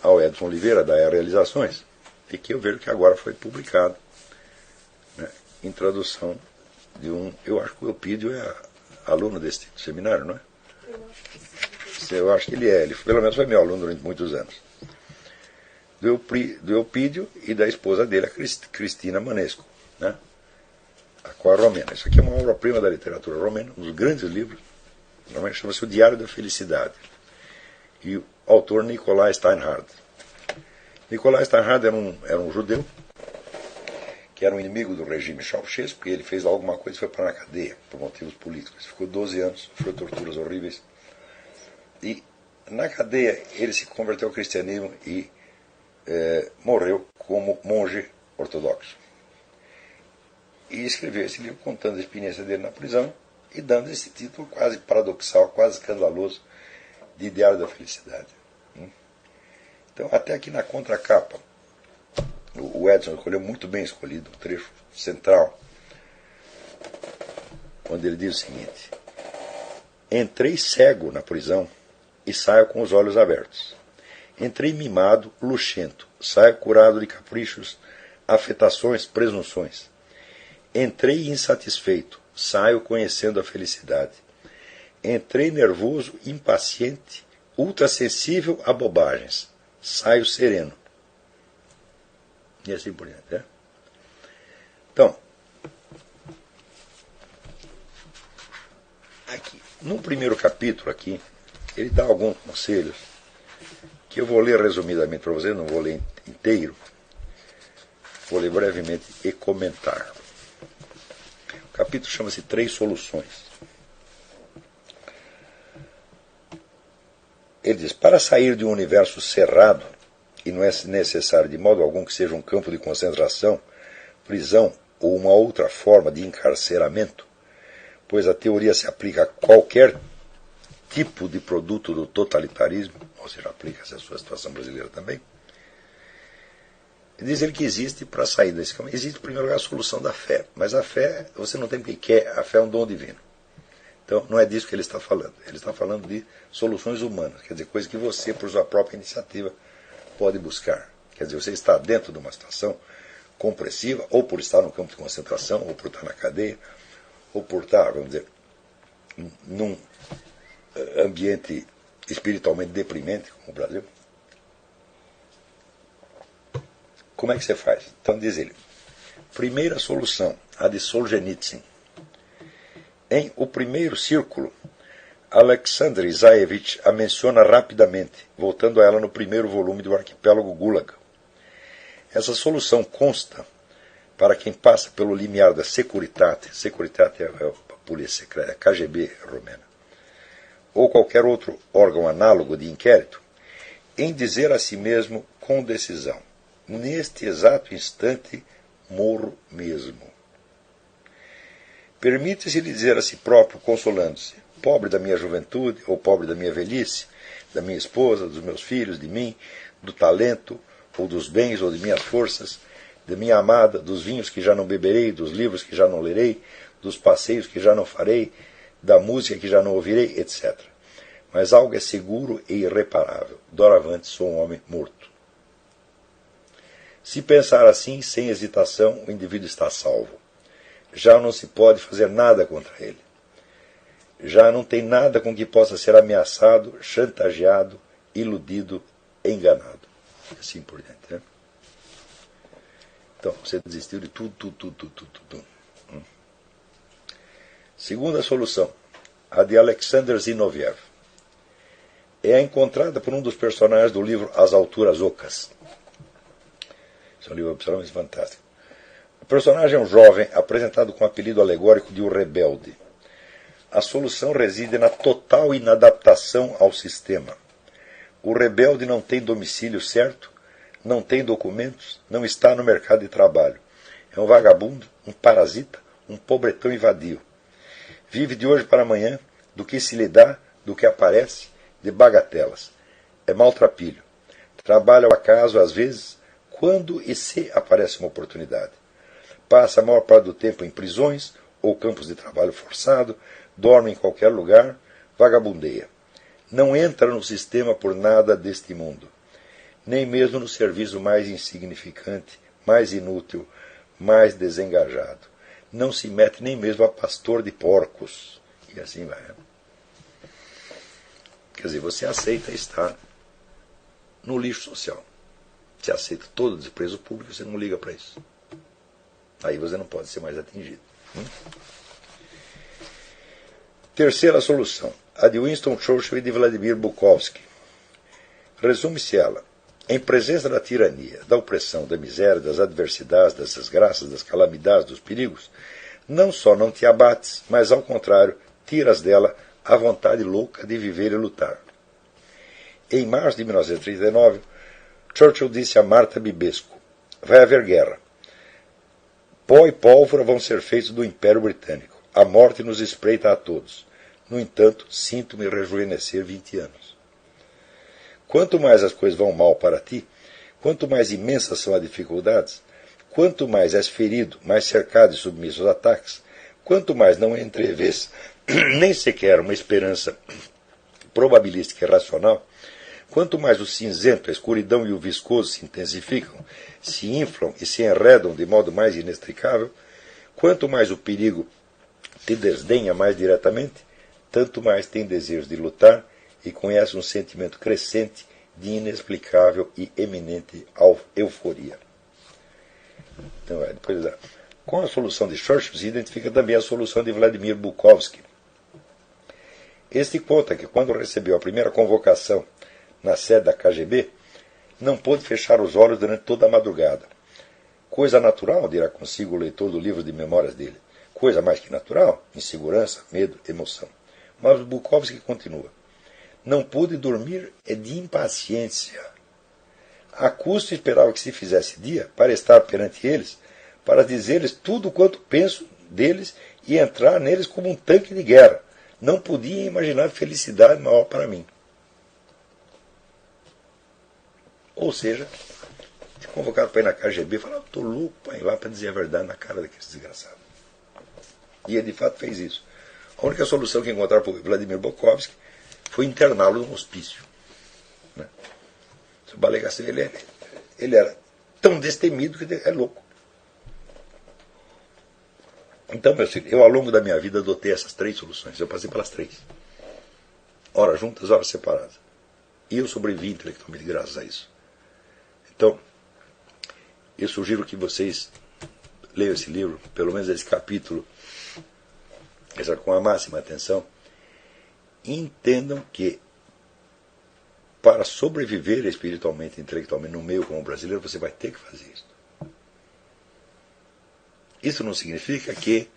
ao Edson Oliveira, da Realizações, e que eu vejo que agora foi publicado, né, em tradução de um... Eu acho que o Eupídio é aluno desse seminário, não é? Eu acho que ele é. Ele pelo menos foi meu aluno durante muitos anos. Do Eupídio e da esposa dele, a Cristina Manesco, né? A qual é romena. Isso aqui é uma obra-prima da literatura romena, um dos grandes livros. Normalmente chama-se O Diário da Felicidade. E o autor Nikolai Steinhardt. Nikolai Steinhardt era um judeu que era um inimigo do regime Ceausescu, porque ele fez alguma coisa e foi para a cadeia por motivos políticos. Ficou 12 anos, sofreu torturas horríveis. E na cadeia ele se converteu ao cristianismo e morreu como monge ortodoxo. E escreveu esse livro contando a experiência dele na prisão e dando esse título quase paradoxal, quase escandaloso, de Diário da Felicidade. Então, até aqui na contracapa, o Edson escolheu muito bem escolhido um trecho central, onde ele diz o seguinte: entrei cego na prisão e saio com os olhos abertos. Entrei mimado, luxento, saio curado de caprichos, afetações, presunções. Entrei insatisfeito, saio conhecendo a felicidade. Entrei nervoso, impaciente, ultrassensível a bobagens, saio sereno. E assim por diante, né? Então, aqui, no primeiro capítulo aqui, ele dá alguns conselhos que eu vou ler resumidamente para vocês, não vou ler inteiro, vou ler brevemente e comentar. O capítulo chama-se 3 Soluções. Ele diz: para sair de um universo cerrado, e não é necessário de modo algum que seja um campo de concentração, prisão ou uma outra forma de encarceramento, pois a teoria se aplica a qualquer tipo de produto do totalitarismo, ou seja, aplica-se à sua situação brasileira também. Diz ele que existe, para sair desse caminho, existe em primeiro lugar a solução da fé, mas a fé você não tem porque quer, a fé é um dom divino. Então não é disso que ele está falando, ele está falando de soluções humanas, quer dizer, coisas que você, por sua própria iniciativa, pode buscar. Quer dizer, você está dentro de uma situação compressiva, ou por estar no campo de concentração, ou por estar na cadeia, ou por estar, vamos dizer, num ambiente espiritualmente deprimente, como o Brasil. Como é que você faz? Então diz ele, primeira solução, a de Solzhenitsyn. Em O Primeiro Círculo, Alexander Isaevich a menciona rapidamente, voltando a ela no primeiro volume do Arquipélago Gulag. Essa solução consta, para quem passa pelo limiar da Securitate é a polícia secreta, a KGB romena, ou qualquer outro órgão análogo de inquérito, em dizer a si mesmo com decisão: neste exato instante morro mesmo. Permite-se-lhe dizer a si próprio, consolando-se: pobre da minha juventude, ou pobre da minha velhice, da minha esposa, dos meus filhos, de mim, do talento, ou dos bens, ou de minhas forças, da minha amada, dos vinhos que já não beberei, dos livros que já não lerei, dos passeios que já não farei, da música que já não ouvirei, etc. Mas algo é seguro e irreparável. Doravante sou um homem morto. Se pensar assim, sem hesitação, o indivíduo está salvo. Já não se pode fazer nada contra ele. Já não tem nada com que possa ser ameaçado, chantageado, iludido, enganado. E assim por diante. Né? Então, você desistiu de tudo. Segunda solução, a de Alexander Zinoviev. É encontrada por um dos personagens do livro As Alturas Ocas. Esse é um livro absolutamente fantástico. O personagem é um jovem apresentado com o apelido alegórico de O Rebelde. A solução reside na total inadaptação ao sistema. O rebelde não tem domicílio certo, não tem documentos, não está no mercado de trabalho. É um vagabundo, um parasita, um pobretão e vadio. Vive de hoje para amanhã, do que se lhe dá, do que aparece, de bagatelas. É maltrapilho. Trabalha ao acaso, às vezes, quando e se aparece uma oportunidade. Passa a maior parte do tempo em prisões ou campos de trabalho forçado, dorme em qualquer lugar, vagabundeia. Não entra no sistema por nada deste mundo, nem mesmo no serviço mais insignificante, mais inútil, mais desengajado. Não se mete nem mesmo a pastor de porcos. E assim vai. Quer dizer, você aceita estar no lixo social. Você aceita todo o desprezo público, você não liga para isso. Aí você não pode ser mais atingido. Terceira solução, a de Winston Churchill e de Vladimir Bukovsky. Resume-se ela: em presença da tirania, da opressão, da miséria, das adversidades, das desgraças, das calamidades, dos perigos, não só não te abates, mas ao contrário, tiras dela a vontade louca de viver e lutar. Em março de 1939, Churchill disse a Martha Bibesco: vai haver guerra. Pó e pólvora vão ser feitos do Império Britânico. A morte nos espreita a todos. No entanto, sinto-me rejuvenescer 20 anos. Quanto mais as coisas vão mal para ti, quanto mais imensas são as dificuldades, quanto mais és ferido, mais cercado e submisso aos ataques, quanto mais não entrevês nem sequer uma esperança probabilística e racional, quanto mais o cinzento, a escuridão e o viscoso se intensificam, se inflam e se enredam de modo mais inextricável, quanto mais o perigo te desdenha mais diretamente, tanto mais tem desejo de lutar e conhece um sentimento crescente de inexplicável e eminente euforia. Então, depois, com a solução de Churchill se identifica também a solução de Vladimir Bukovsky. Este conta que, quando recebeu a primeira convocação na sede da KGB, não pôde fechar os olhos durante toda a madrugada. Coisa natural, dirá consigo o leitor do livro de memórias dele. Coisa mais que natural, insegurança, medo, emoção. Mas Bukovsky continua: não pude dormir de impaciência. A custo esperava que se fizesse dia para estar perante eles, para dizer-lhes tudo quanto penso deles e entrar neles como um tanque de guerra. Não podia imaginar felicidade maior para mim. Ou seja, convocado para ir na KGB, falava: estou louco para ir lá para dizer a verdade na cara daqueles desgraçados. E ele de fato fez isso. A única solução que encontraram para o Vladimir Bukovsky foi interná-lo num hospício. Né? Ele era tão destemido que é louco. Então, meu filho, eu ao longo da minha vida adotei essas 3 soluções. Eu passei pelas 3. Ora juntas, ora separadas. E eu sobrevivi intelectualmente graças a isso. Então, eu sugiro que vocês leiam esse livro, pelo menos esse capítulo, com a máxima atenção, e entendam que para sobreviver espiritualmente e intelectualmente no meio como brasileiro, você vai ter que fazer isso. Isso não significa que,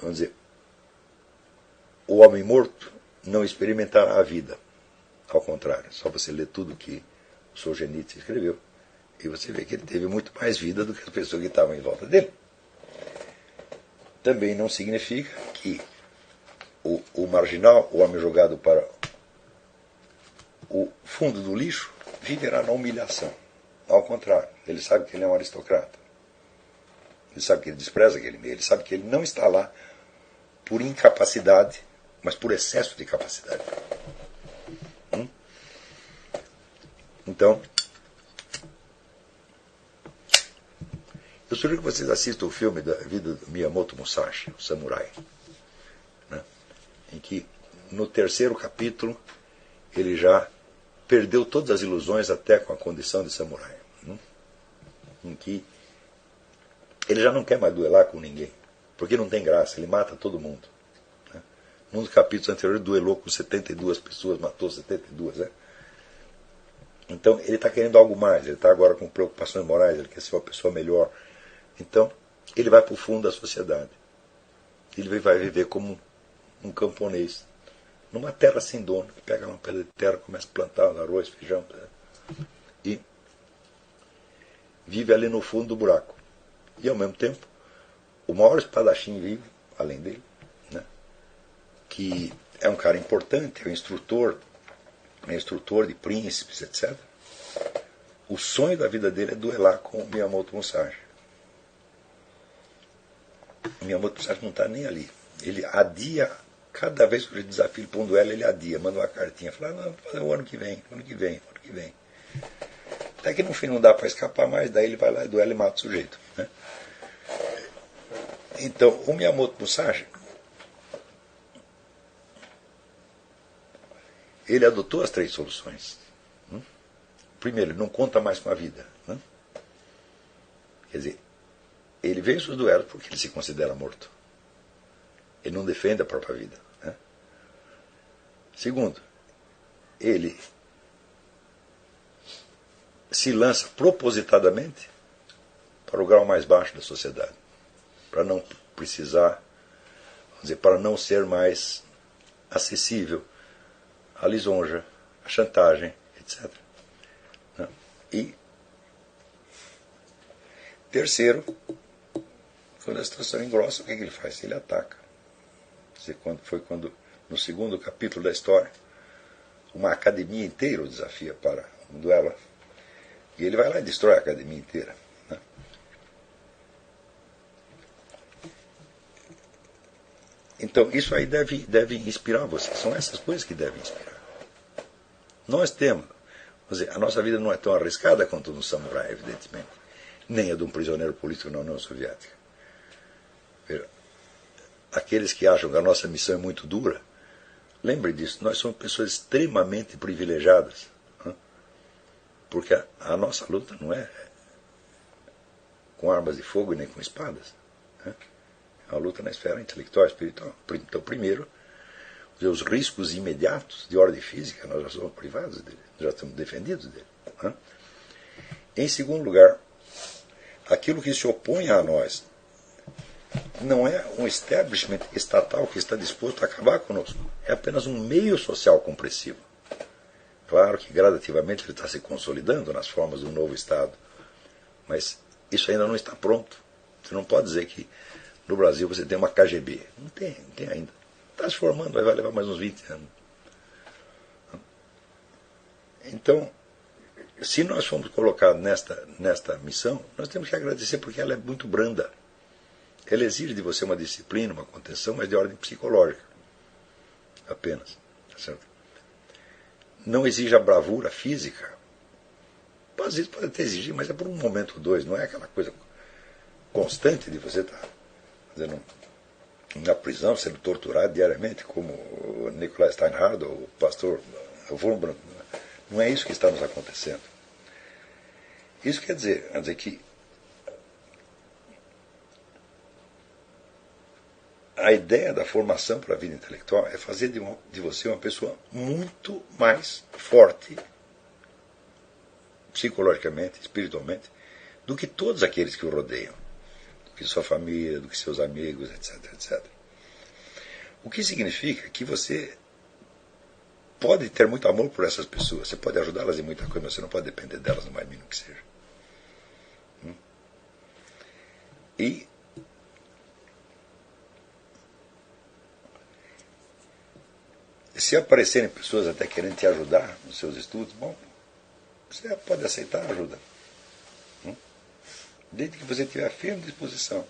vamos dizer, o homem morto não experimentará a vida. Ao contrário, só você ler tudo que o Solzhenitsyn escreveu, e você vê que ele teve muito mais vida do que as pessoas que estavam em volta dele. Também não significa que o marginal, o homem jogado para o fundo do lixo, viverá na humilhação. Ao contrário, ele sabe que ele é um aristocrata. Ele sabe que ele despreza aquele meio. Ele sabe que ele não está lá por incapacidade, mas por excesso de capacidade. Então, eu sugiro que vocês assistam o filme da vida do Miyamoto Musashi, o samurai, né? Em que, no 3º capítulo, ele já perdeu todas as ilusões até com a condição de samurai. Em que ele já não quer mais duelar com ninguém, porque não tem graça, ele mata todo mundo. Né? Num dos capítulos anteriores, duelou com 72 pessoas, matou 72, né? Então, ele está querendo algo mais, ele está agora com preocupações morais, ele quer ser uma pessoa melhor. Então, ele vai para o fundo da sociedade. Ele vai viver como um camponês, numa terra sem dono, que pega uma pedra de terra, começa a plantar arroz, feijão, e vive ali no fundo do buraco, e, ao mesmo tempo, o maior espadachim vivo, além dele, né? Que é um cara importante, é um instrutor de príncipes, etc. O sonho da vida dele é duelar com o Miyamoto Musashi. O Miyamoto Musashi não está nem ali. Ele adia, cada vez que eu desafio ele para um duelo, ele adia, manda uma cartinha, fala, não, vou fazer o ano que vem. Até que no fim não dá para escapar mais, daí ele vai lá e duela e mata o sujeito, né? Então, o Miyamoto Musashi, ele adotou as 3 soluções. Primeiro, ele não conta mais com a vida, né? Quer dizer, ele vence os duelos porque ele se considera morto. Ele não defende a própria vida, né? Segundo, ele se lança propositadamente para o grau mais baixo da sociedade, para não precisar, vamos dizer, para não ser mais acessível à lisonja, à chantagem, etc. E terceiro, quando a situação engrossa, o que ele faz? Ele ataca. Foi quando, no segundo capítulo da história, uma academia inteira o desafia para um duelo. E ele vai lá e destrói a academia inteira, né? Então, isso aí deve inspirar você. São essas coisas que devem inspirar. Nós temos, quer dizer, a nossa vida não é tão arriscada quanto no samurai, evidentemente, nem a de um prisioneiro político na União Soviética. Aqueles que acham que a nossa missão é muito dura, lembre disso, nós somos pessoas extremamente privilegiadas, né? Porque a nossa luta não é com armas de fogo e nem com espadas, né? É uma luta na esfera intelectual e espiritual. Então, primeiro, os riscos imediatos de ordem física, nós já somos privados dele, já estamos defendidos dele, né? Em segundo lugar, aquilo que se opõe a nós não é um establishment estatal que está disposto a acabar conosco, é apenas um meio social compressivo. Claro que gradativamente ele está se consolidando nas formas do novo Estado, mas isso ainda não está pronto. Você não pode dizer que no Brasil você tem uma KGB. Não tem ainda. Está se formando, vai levar mais uns 20 anos. Então, se nós fomos colocados nesta missão, nós temos que agradecer porque ela é muito branda. Ela exige de você uma disciplina, uma contenção, mas de ordem psicológica. Apenas. Tá certo? Não exige a bravura física. Às vezes pode até exigir, mas é por um momento ou dois. Não é aquela coisa constante de você estar fazendo na prisão, sendo torturado diariamente, como o Nikolai Steinhardt, ou o pastor Wurmbrand. Não é isso que está nos acontecendo. Isso quer dizer que a ideia da formação para a vida intelectual é fazer de você uma pessoa muito mais forte, psicologicamente, espiritualmente, do que todos aqueles que o rodeiam, do que sua família, do que seus amigos, etc, etc. O que significa que você pode ter muito amor por essas pessoas, você pode ajudá-las em muita coisa, mas você não pode depender delas no mais mínimo que seja. E se aparecerem pessoas até querendo te ajudar nos seus estudos, bom, você pode aceitar a ajuda. Desde que você tiver a firme disposição,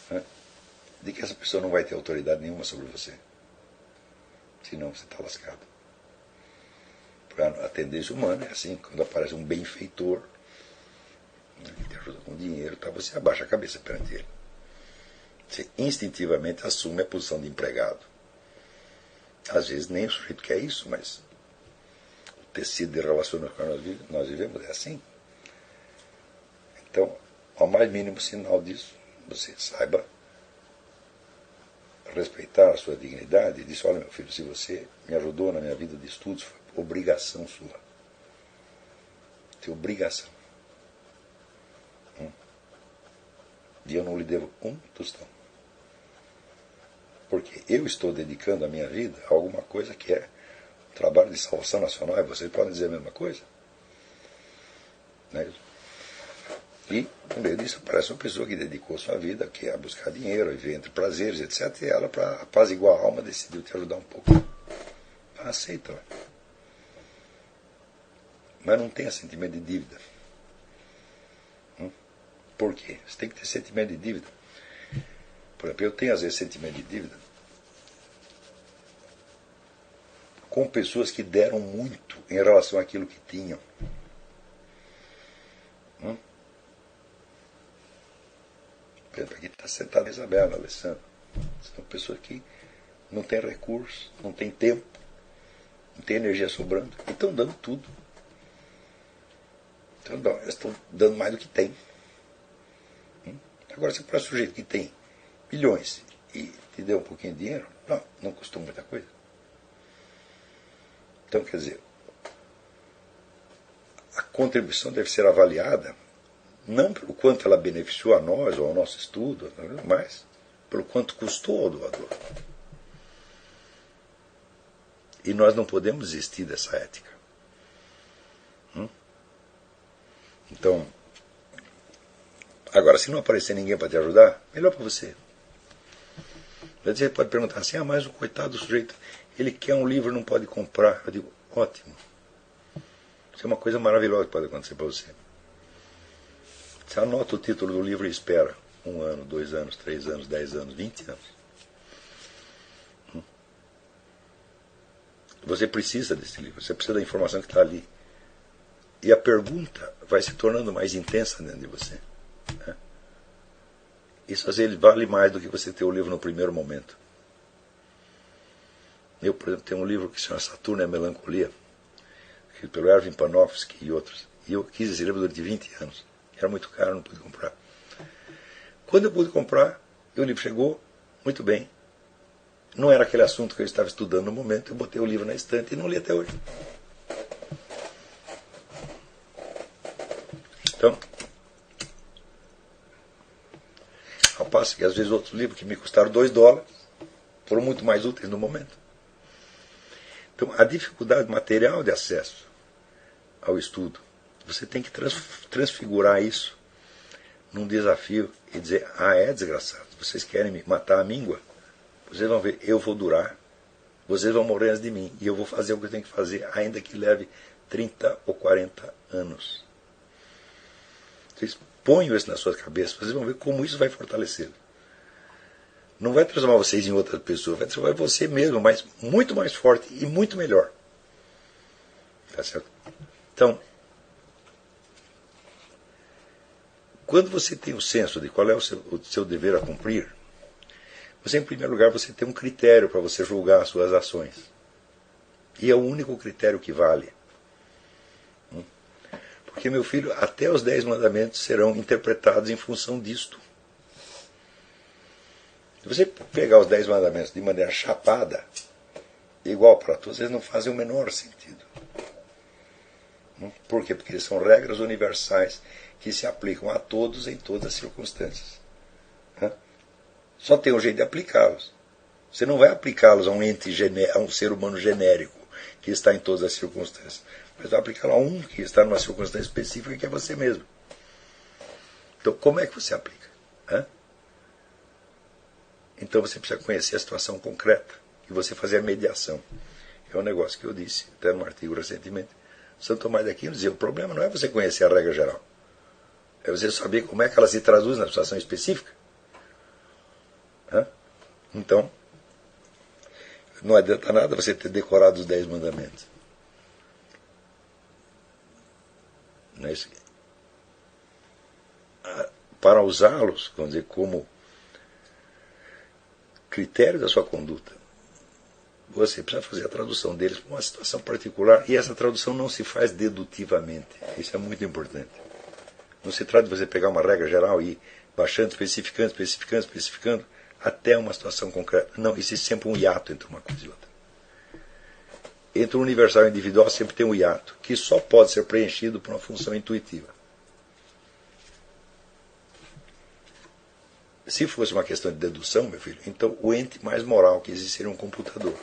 né, de que essa pessoa não vai ter autoridade nenhuma sobre você. Senão você está lascado. Porque a tendência humana é assim, quando aparece um benfeitor, né, que te ajuda com dinheiro, tá, você abaixa a cabeça perante ele. Você instintivamente assume a posição de empregado. Às vezes nem o sujeito quer isso, mas o tecido de relações no qual nós vivemos é assim. Então, ao mais mínimo sinal disso, você saiba respeitar a sua dignidade e dizer, olha meu filho, se você me ajudou na minha vida de estudos, foi obrigação sua. Tem obrigação. E eu não lhe devo um tostão. Porque eu estou dedicando a minha vida a alguma coisa que é um trabalho de salvação nacional, e vocês podem dizer a mesma coisa? Não é isso? E, no meio disso, aparece uma pessoa que dedicou sua vida que é a buscar dinheiro, a viver entre prazeres, etc. E ela, para apaziguar a alma, decidiu te ajudar um pouco. Aceita. Mas não tenha sentimento de dívida. Por quê? Você tem que ter sentimento de dívida. Por exemplo, eu tenho às vezes sentimento de dívida com pessoas que deram muito em relação àquilo que tinham. Por exemplo, aqui está sentada a Isabela, a Alessandra. São pessoas que não têm recursos, não têm tempo, não têm energia sobrando, e estão dando tudo. Então, elas estão dando mais do que tem. Agora, se para o sujeito que tem milhões e te deu um pouquinho de dinheiro, não custou muita coisa. Então, quer dizer, a contribuição deve ser avaliada não pelo quanto ela beneficiou a nós ou ao nosso estudo, mas pelo quanto custou ao doador. E nós não podemos desistir dessa ética. Então, agora, se não aparecer ninguém para te ajudar, melhor para você. Você pode perguntar assim, mas o coitado do sujeito, ele quer um livro e não pode comprar. Eu digo, ótimo. Isso é uma coisa maravilhosa que pode acontecer para você. Você anota o título do livro e espera 1 ano, 2 anos, 3 anos, 10 anos, 20 anos. Você precisa desse livro, você precisa da informação que está ali. E a pergunta vai se tornando mais intensa dentro de você. Isso às vezes vale mais do que você ter o livro no primeiro momento. Eu, por exemplo, tenho um livro que se chama Saturno e a Melancolia, escrito pelo Erwin Panofsky e outros. E eu quis esse livro durante 20 anos. Era muito caro, não pude comprar. Quando eu pude comprar, o livro chegou, muito bem. Não era aquele assunto que eu estava estudando no momento, eu botei o livro na estante e não li até hoje. Então, ao passo que às vezes outros livros que me custaram $2 foram muito mais úteis no momento. Então, a dificuldade material de acesso ao estudo, você tem que transfigurar isso num desafio e dizer, é desgraçado, vocês querem me matar a míngua? Vocês vão ver, eu vou durar, vocês vão morrer antes de mim, e eu vou fazer o que eu tenho que fazer, ainda que leve 30 ou 40 anos. Vocês ponham isso nas suas cabeças, vocês vão ver como isso vai fortalecer. Não vai transformar vocês em outras pessoas, vai transformar você mesmo, mas muito mais forte e muito melhor. Tá certo? Então, quando você tem o senso de qual é o seu dever a cumprir, você, em primeiro lugar, você tem um critério para você julgar as suas ações. E é o único critério que vale. Porque, meu filho, até os 10 mandamentos serão interpretados em função disto. Se você pegar os 10 mandamentos de maneira chapada, igual para todos, eles não fazem o menor sentido. Por quê? Porque eles são regras universais que se aplicam a todos em todas as circunstâncias. Só tem um jeito de aplicá-los. Você não vai aplicá-los a um a um ser humano genérico que está em todas as circunstâncias. Mas vai aplicá-lo a um que está numa circunstância específica que é você mesmo. Então, como é que você aplica? Então você precisa conhecer a situação concreta e você fazer a mediação. É um negócio que eu disse, até num artigo recentemente. Santo Tomás de Aquino dizia, o problema não é você conhecer a regra geral. É você saber como é que ela se traduz na situação específica. Então, não adianta nada você ter decorado os 10 mandamentos. Não é isso? Para usá-los, vamos dizer, como critério da sua conduta, você precisa fazer a tradução deles para uma situação particular, e essa tradução não se faz dedutivamente. Isso é muito importante. Não se trata de você pegar uma regra geral e ir baixando, especificando, até uma situação concreta. Não, existe sempre um hiato entre uma coisa e outra. Entre o universal e o individual sempre tem um hiato, que só pode ser preenchido por uma função intuitiva. Se fosse uma questão de dedução, meu filho, então o ente mais moral que existe seria um computador.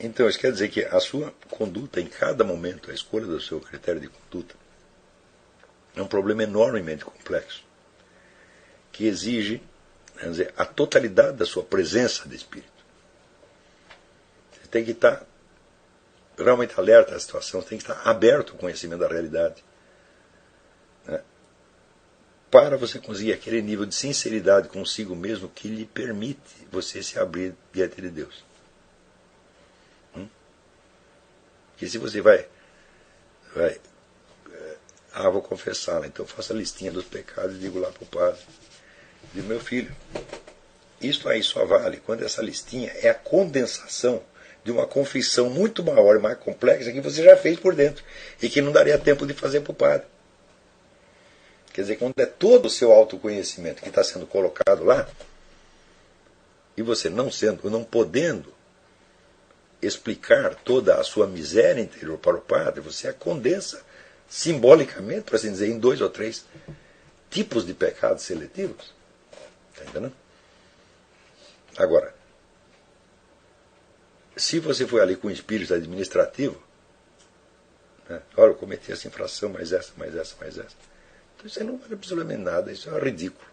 Então, isso quer dizer que a sua conduta, em cada momento, a escolha do seu critério de conduta, é um problema enormemente complexo, que exige, vamos dizer, a totalidade da sua presença de espírito. Você tem que estar realmente alerta à situação, você tem que estar aberto ao conhecimento da realidade, né? Para você conseguir aquele nível de sinceridade consigo mesmo que lhe permite você se abrir diante de Deus. Porque se você vou confessar, então faça a listinha dos pecados e digo lá para o padre, digo, meu filho, isso aí só vale quando essa listinha é a condensação de uma confissão muito maior e mais complexa que você já fez por dentro e que não daria tempo de fazer para o padre. Quer dizer, quando é todo o seu autoconhecimento que está sendo colocado lá, e você não podendo explicar toda a sua miséria interior para o padre, você a condensa simbolicamente, por assim dizer, em 2 ou 3 tipos de pecados seletivos. Está entendendo? Agora, se você foi ali com o espírito administrativo, né, olha, eu cometi essa infração, mais essa. Então isso aí não vale absolutamente nada, isso é ridículo.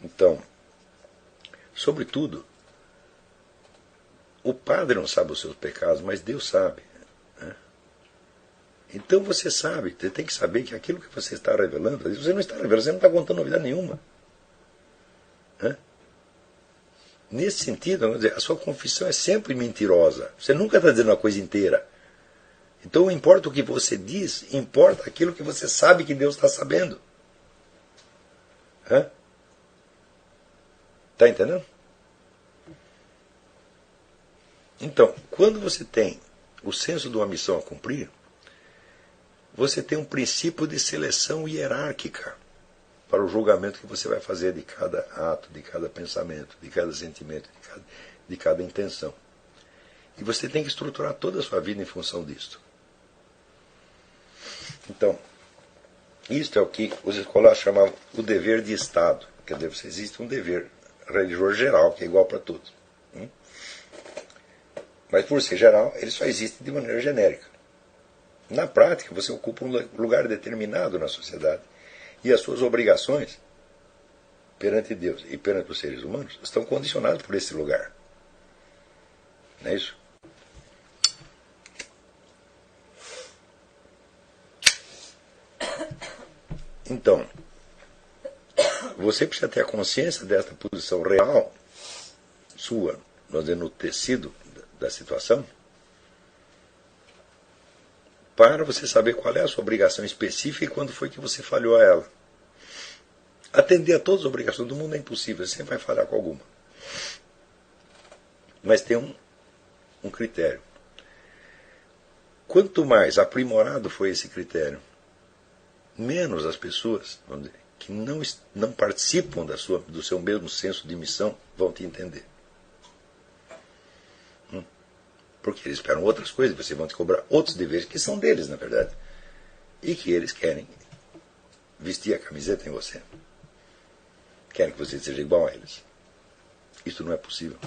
Então, sobretudo, o padre não sabe os seus pecados, mas Deus sabe. Né? Então você sabe, você tem que saber que aquilo que você está revelando, você não está revelando, você não está contando novidade nenhuma. Né? Nesse sentido, vamos dizer, a sua confissão é sempre mentirosa. Você nunca está dizendo uma coisa inteira. Então, não importa o que você diz, importa aquilo que você sabe que Deus está sabendo. Está entendendo? Então, quando você tem o senso de uma missão a cumprir, você tem um princípio de seleção hierárquica para o julgamento que você vai fazer de cada ato, de cada pensamento, de cada sentimento, de cada intenção. E você tem que estruturar toda a sua vida em função disso. Então, isto é o que os escolares chamavam o dever de Estado. Quer dizer, existe um dever religioso geral, que é igual para todos. Mas, por ser geral, ele só existe de maneira genérica. Na prática, você ocupa um lugar determinado na sociedade. E as suas obrigações, perante Deus e perante os seres humanos, estão condicionadas por esse lugar. Não é isso? Então, você precisa ter a consciência desta posição real sua, nós dizemos, no tecido da situação, para você saber qual é a sua obrigação específica e quando foi que você falhou a ela. Atender a todas as obrigações do mundo é impossível, você sempre vai falhar com alguma. Mas tem um critério. Quanto mais aprimorado foi esse critério, menos as pessoas, vamos dizer, que não participam do seu mesmo senso de missão vão te entender. Porque eles esperam outras coisas, você vão te cobrar outros deveres que são deles, na verdade. E que eles querem vestir a camiseta em você. Querem que você seja igual a eles. Isso não é possível.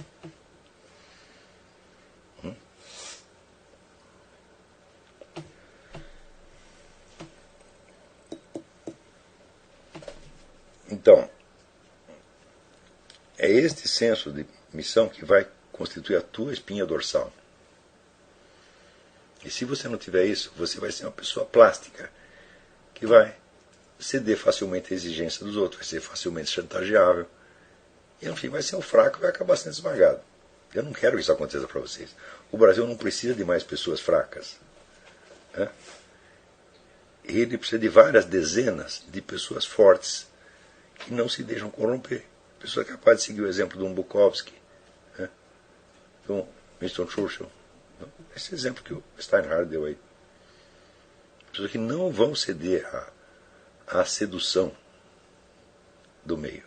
Então, é este senso de missão que vai constituir a tua espinha dorsal. E se você não tiver isso, você vai ser uma pessoa plástica, que vai ceder facilmente à exigência dos outros, vai ser facilmente chantageável. E, enfim, vai ser um fraco e vai acabar sendo esmagado. Eu não quero que isso aconteça para vocês. O Brasil não precisa de mais pessoas fracas. Né? Ele precisa de várias dezenas de pessoas fortes, que não se deixam corromper. Pessoa capaz de seguir o exemplo de um Bukowski, né? De um Winston Churchill. Esse exemplo que o Steinhardt deu aí. Pessoas que não vão ceder à sedução do meio.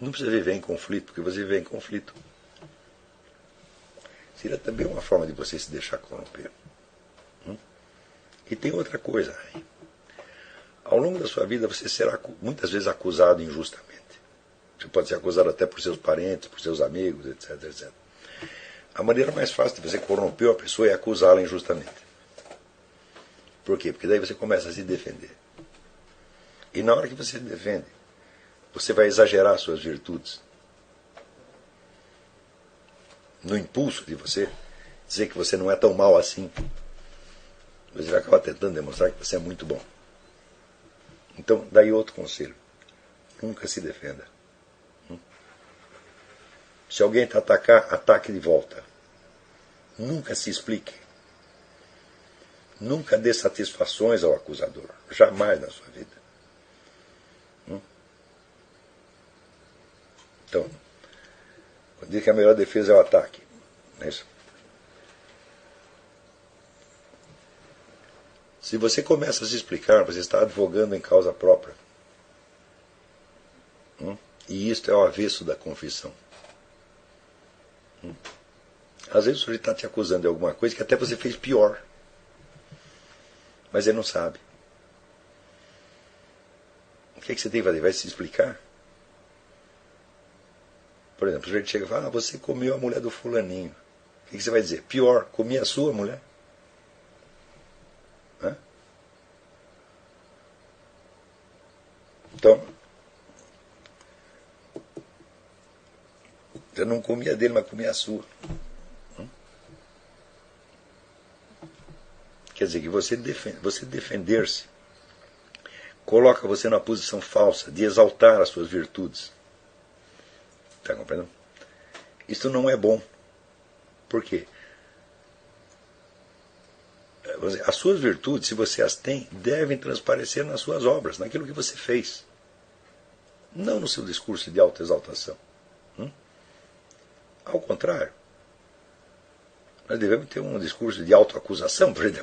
Não precisa viver em conflito, porque você viver em conflito seria também uma forma de você se deixar corromper. E tem outra coisa. Ao longo da sua vida você será muitas vezes acusado injustamente. Você pode ser acusado até por seus parentes, por seus amigos, etc, etc. A maneira mais fácil de você corromper a pessoa é acusá-la injustamente. Por quê? Porque daí você começa a se defender. E na hora que você se defende, você vai exagerar suas virtudes. No impulso de você dizer que você não é tão mal assim, você vai acabar tentando demonstrar que você é muito bom. Então, daí outro conselho. Nunca se defenda. Se alguém te atacar, ataque de volta. Nunca se explique. Nunca dê satisfações ao acusador. Jamais na sua vida. Então, quando diz que a melhor defesa é o ataque. Não é isso? Se você começa a se explicar, você está advogando em causa própria. E isto é o avesso da confissão. Às vezes o sujeito está te acusando de alguma coisa que até você fez pior. Mas ele não sabe. O que você tem que fazer? Vai se explicar? Por exemplo, o sujeito chega e fala, você comeu a mulher do fulaninho. O que você vai dizer? Pior, comi a sua mulher. Hã? Então, eu não comia dele, mas comia a sua. Quer dizer que você defender-se coloca você na posição falsa de exaltar as suas virtudes. Está compreendendo? Isso não é bom. Por quê? As suas virtudes, se você as tem, devem transparecer nas suas obras, naquilo que você fez. Não no seu discurso de autoexaltação. Ao contrário. Nós devemos ter um discurso de autoacusação para a gente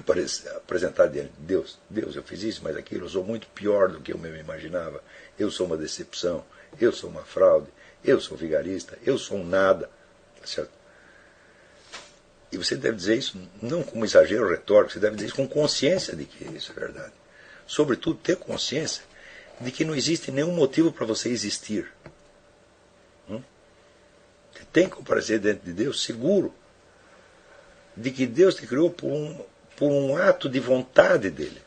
apresentar diante de Deus. Deus, eu fiz isso, mas aquilo, eu sou muito pior do que eu mesmo imaginava. Eu sou uma decepção, eu sou uma fraude, eu sou vigarista, eu sou um nada. Certo? E você deve dizer isso não como exagero retórico, você deve dizer isso com consciência de que isso é verdade. Sobretudo, ter consciência de que não existe nenhum motivo para você existir. Você tem que comparecer diante de Deus seguro de que Deus te criou por um ato de vontade dele.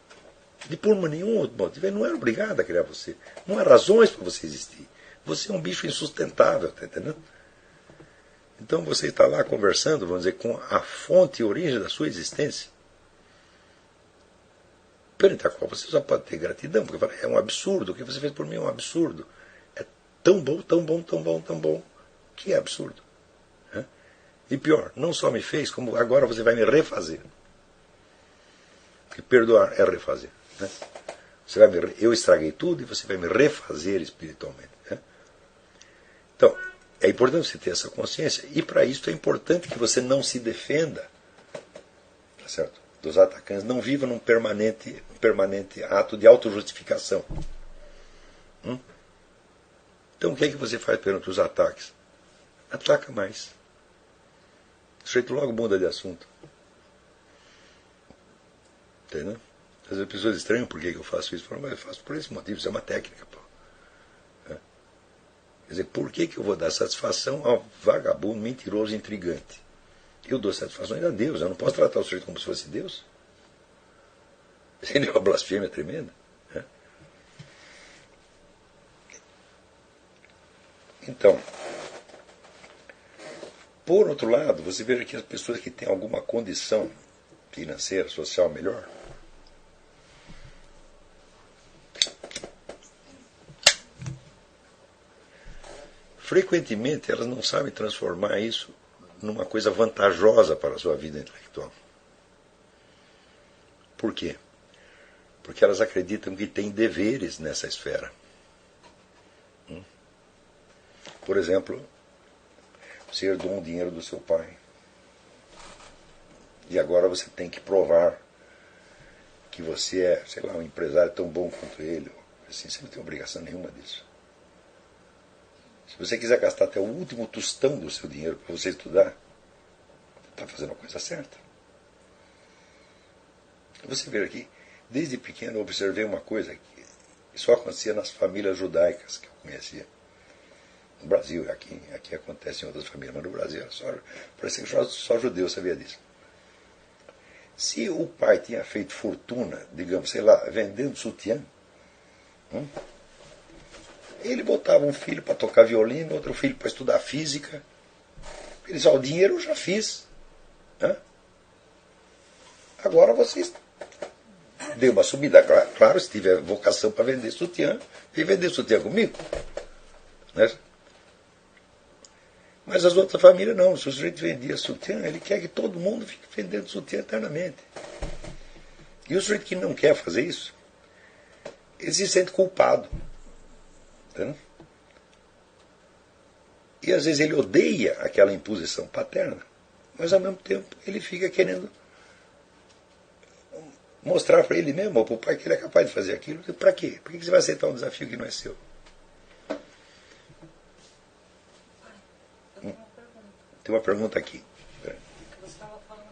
De por nenhum outro motivo. Ele não era obrigado a criar você. Não há razões para você existir. Você é um bicho insustentável, está entendendo? Então você está lá conversando, vamos dizer, com a fonte e origem da sua existência. Perante a qual você só pode ter gratidão, porque fala, é um absurdo, o que você fez por mim é um absurdo. É tão bom, tão bom, tão bom, tão bom, que é absurdo. E pior, não só me fez, como agora você vai me refazer. Porque perdoar é refazer. Né? Eu estraguei tudo e você vai me refazer espiritualmente. Né? Então, é importante você ter essa consciência. E para isso é importante que você não se defenda, tá certo? Dos atacantes. Não viva num permanente ato de autojustificação. Então o que é que você faz perante os ataques? Ataca mais. O sujeito logo muda de assunto. Entendeu? Às vezes as pessoas estranham por que eu faço isso. Falam, mas eu faço por esse motivo, isso é uma técnica. Pô. Quer dizer, por que eu vou dar satisfação ao vagabundo, mentiroso e intrigante? Eu dou satisfações a Deus. Eu não posso tratar o sujeito como se fosse Deus. Seria uma blasfêmia tremenda. Então, por outro lado, você veja que as pessoas que têm alguma condição financeira, social melhor, frequentemente elas não sabem transformar isso numa coisa vantajosa para a sua vida intelectual. Por quê? Porque elas acreditam que têm deveres nessa esfera. Por exemplo, você herdou um dinheiro do seu pai. E agora você tem que provar que você é, sei lá, um empresário tão bom quanto ele. Assim, você não tem obrigação nenhuma disso. Se você quiser gastar até o último tostão do seu dinheiro para você estudar, você está fazendo a coisa certa. Você vê aqui, desde pequeno eu observei uma coisa que só acontecia nas famílias judaicas que eu conhecia. No Brasil, aqui acontece em outras famílias, mas no Brasil parece que só judeu sabia disso. Se o pai tinha feito fortuna, digamos, sei lá, vendendo sutiã, ele botava um filho para tocar violino, outro filho para estudar física. Ele disse, o dinheiro eu já fiz. Agora vocês dê uma subida. Claro, se tiver vocação para vender sutiã, vem vender sutiã comigo. Né? Mas as outras famílias não. Se o sujeito vendia sutiã, ele quer que todo mundo fique vendendo sutiã eternamente. E o sujeito que não quer fazer isso, ele se sente culpado. Entendeu? E às vezes ele odeia aquela imposição paterna, mas ao mesmo tempo ele fica querendo mostrar para ele mesmo, ou para o pai, que ele é capaz de fazer aquilo. Para quê? Por que você vai aceitar um desafio que não é seu? Tem uma pergunta aqui.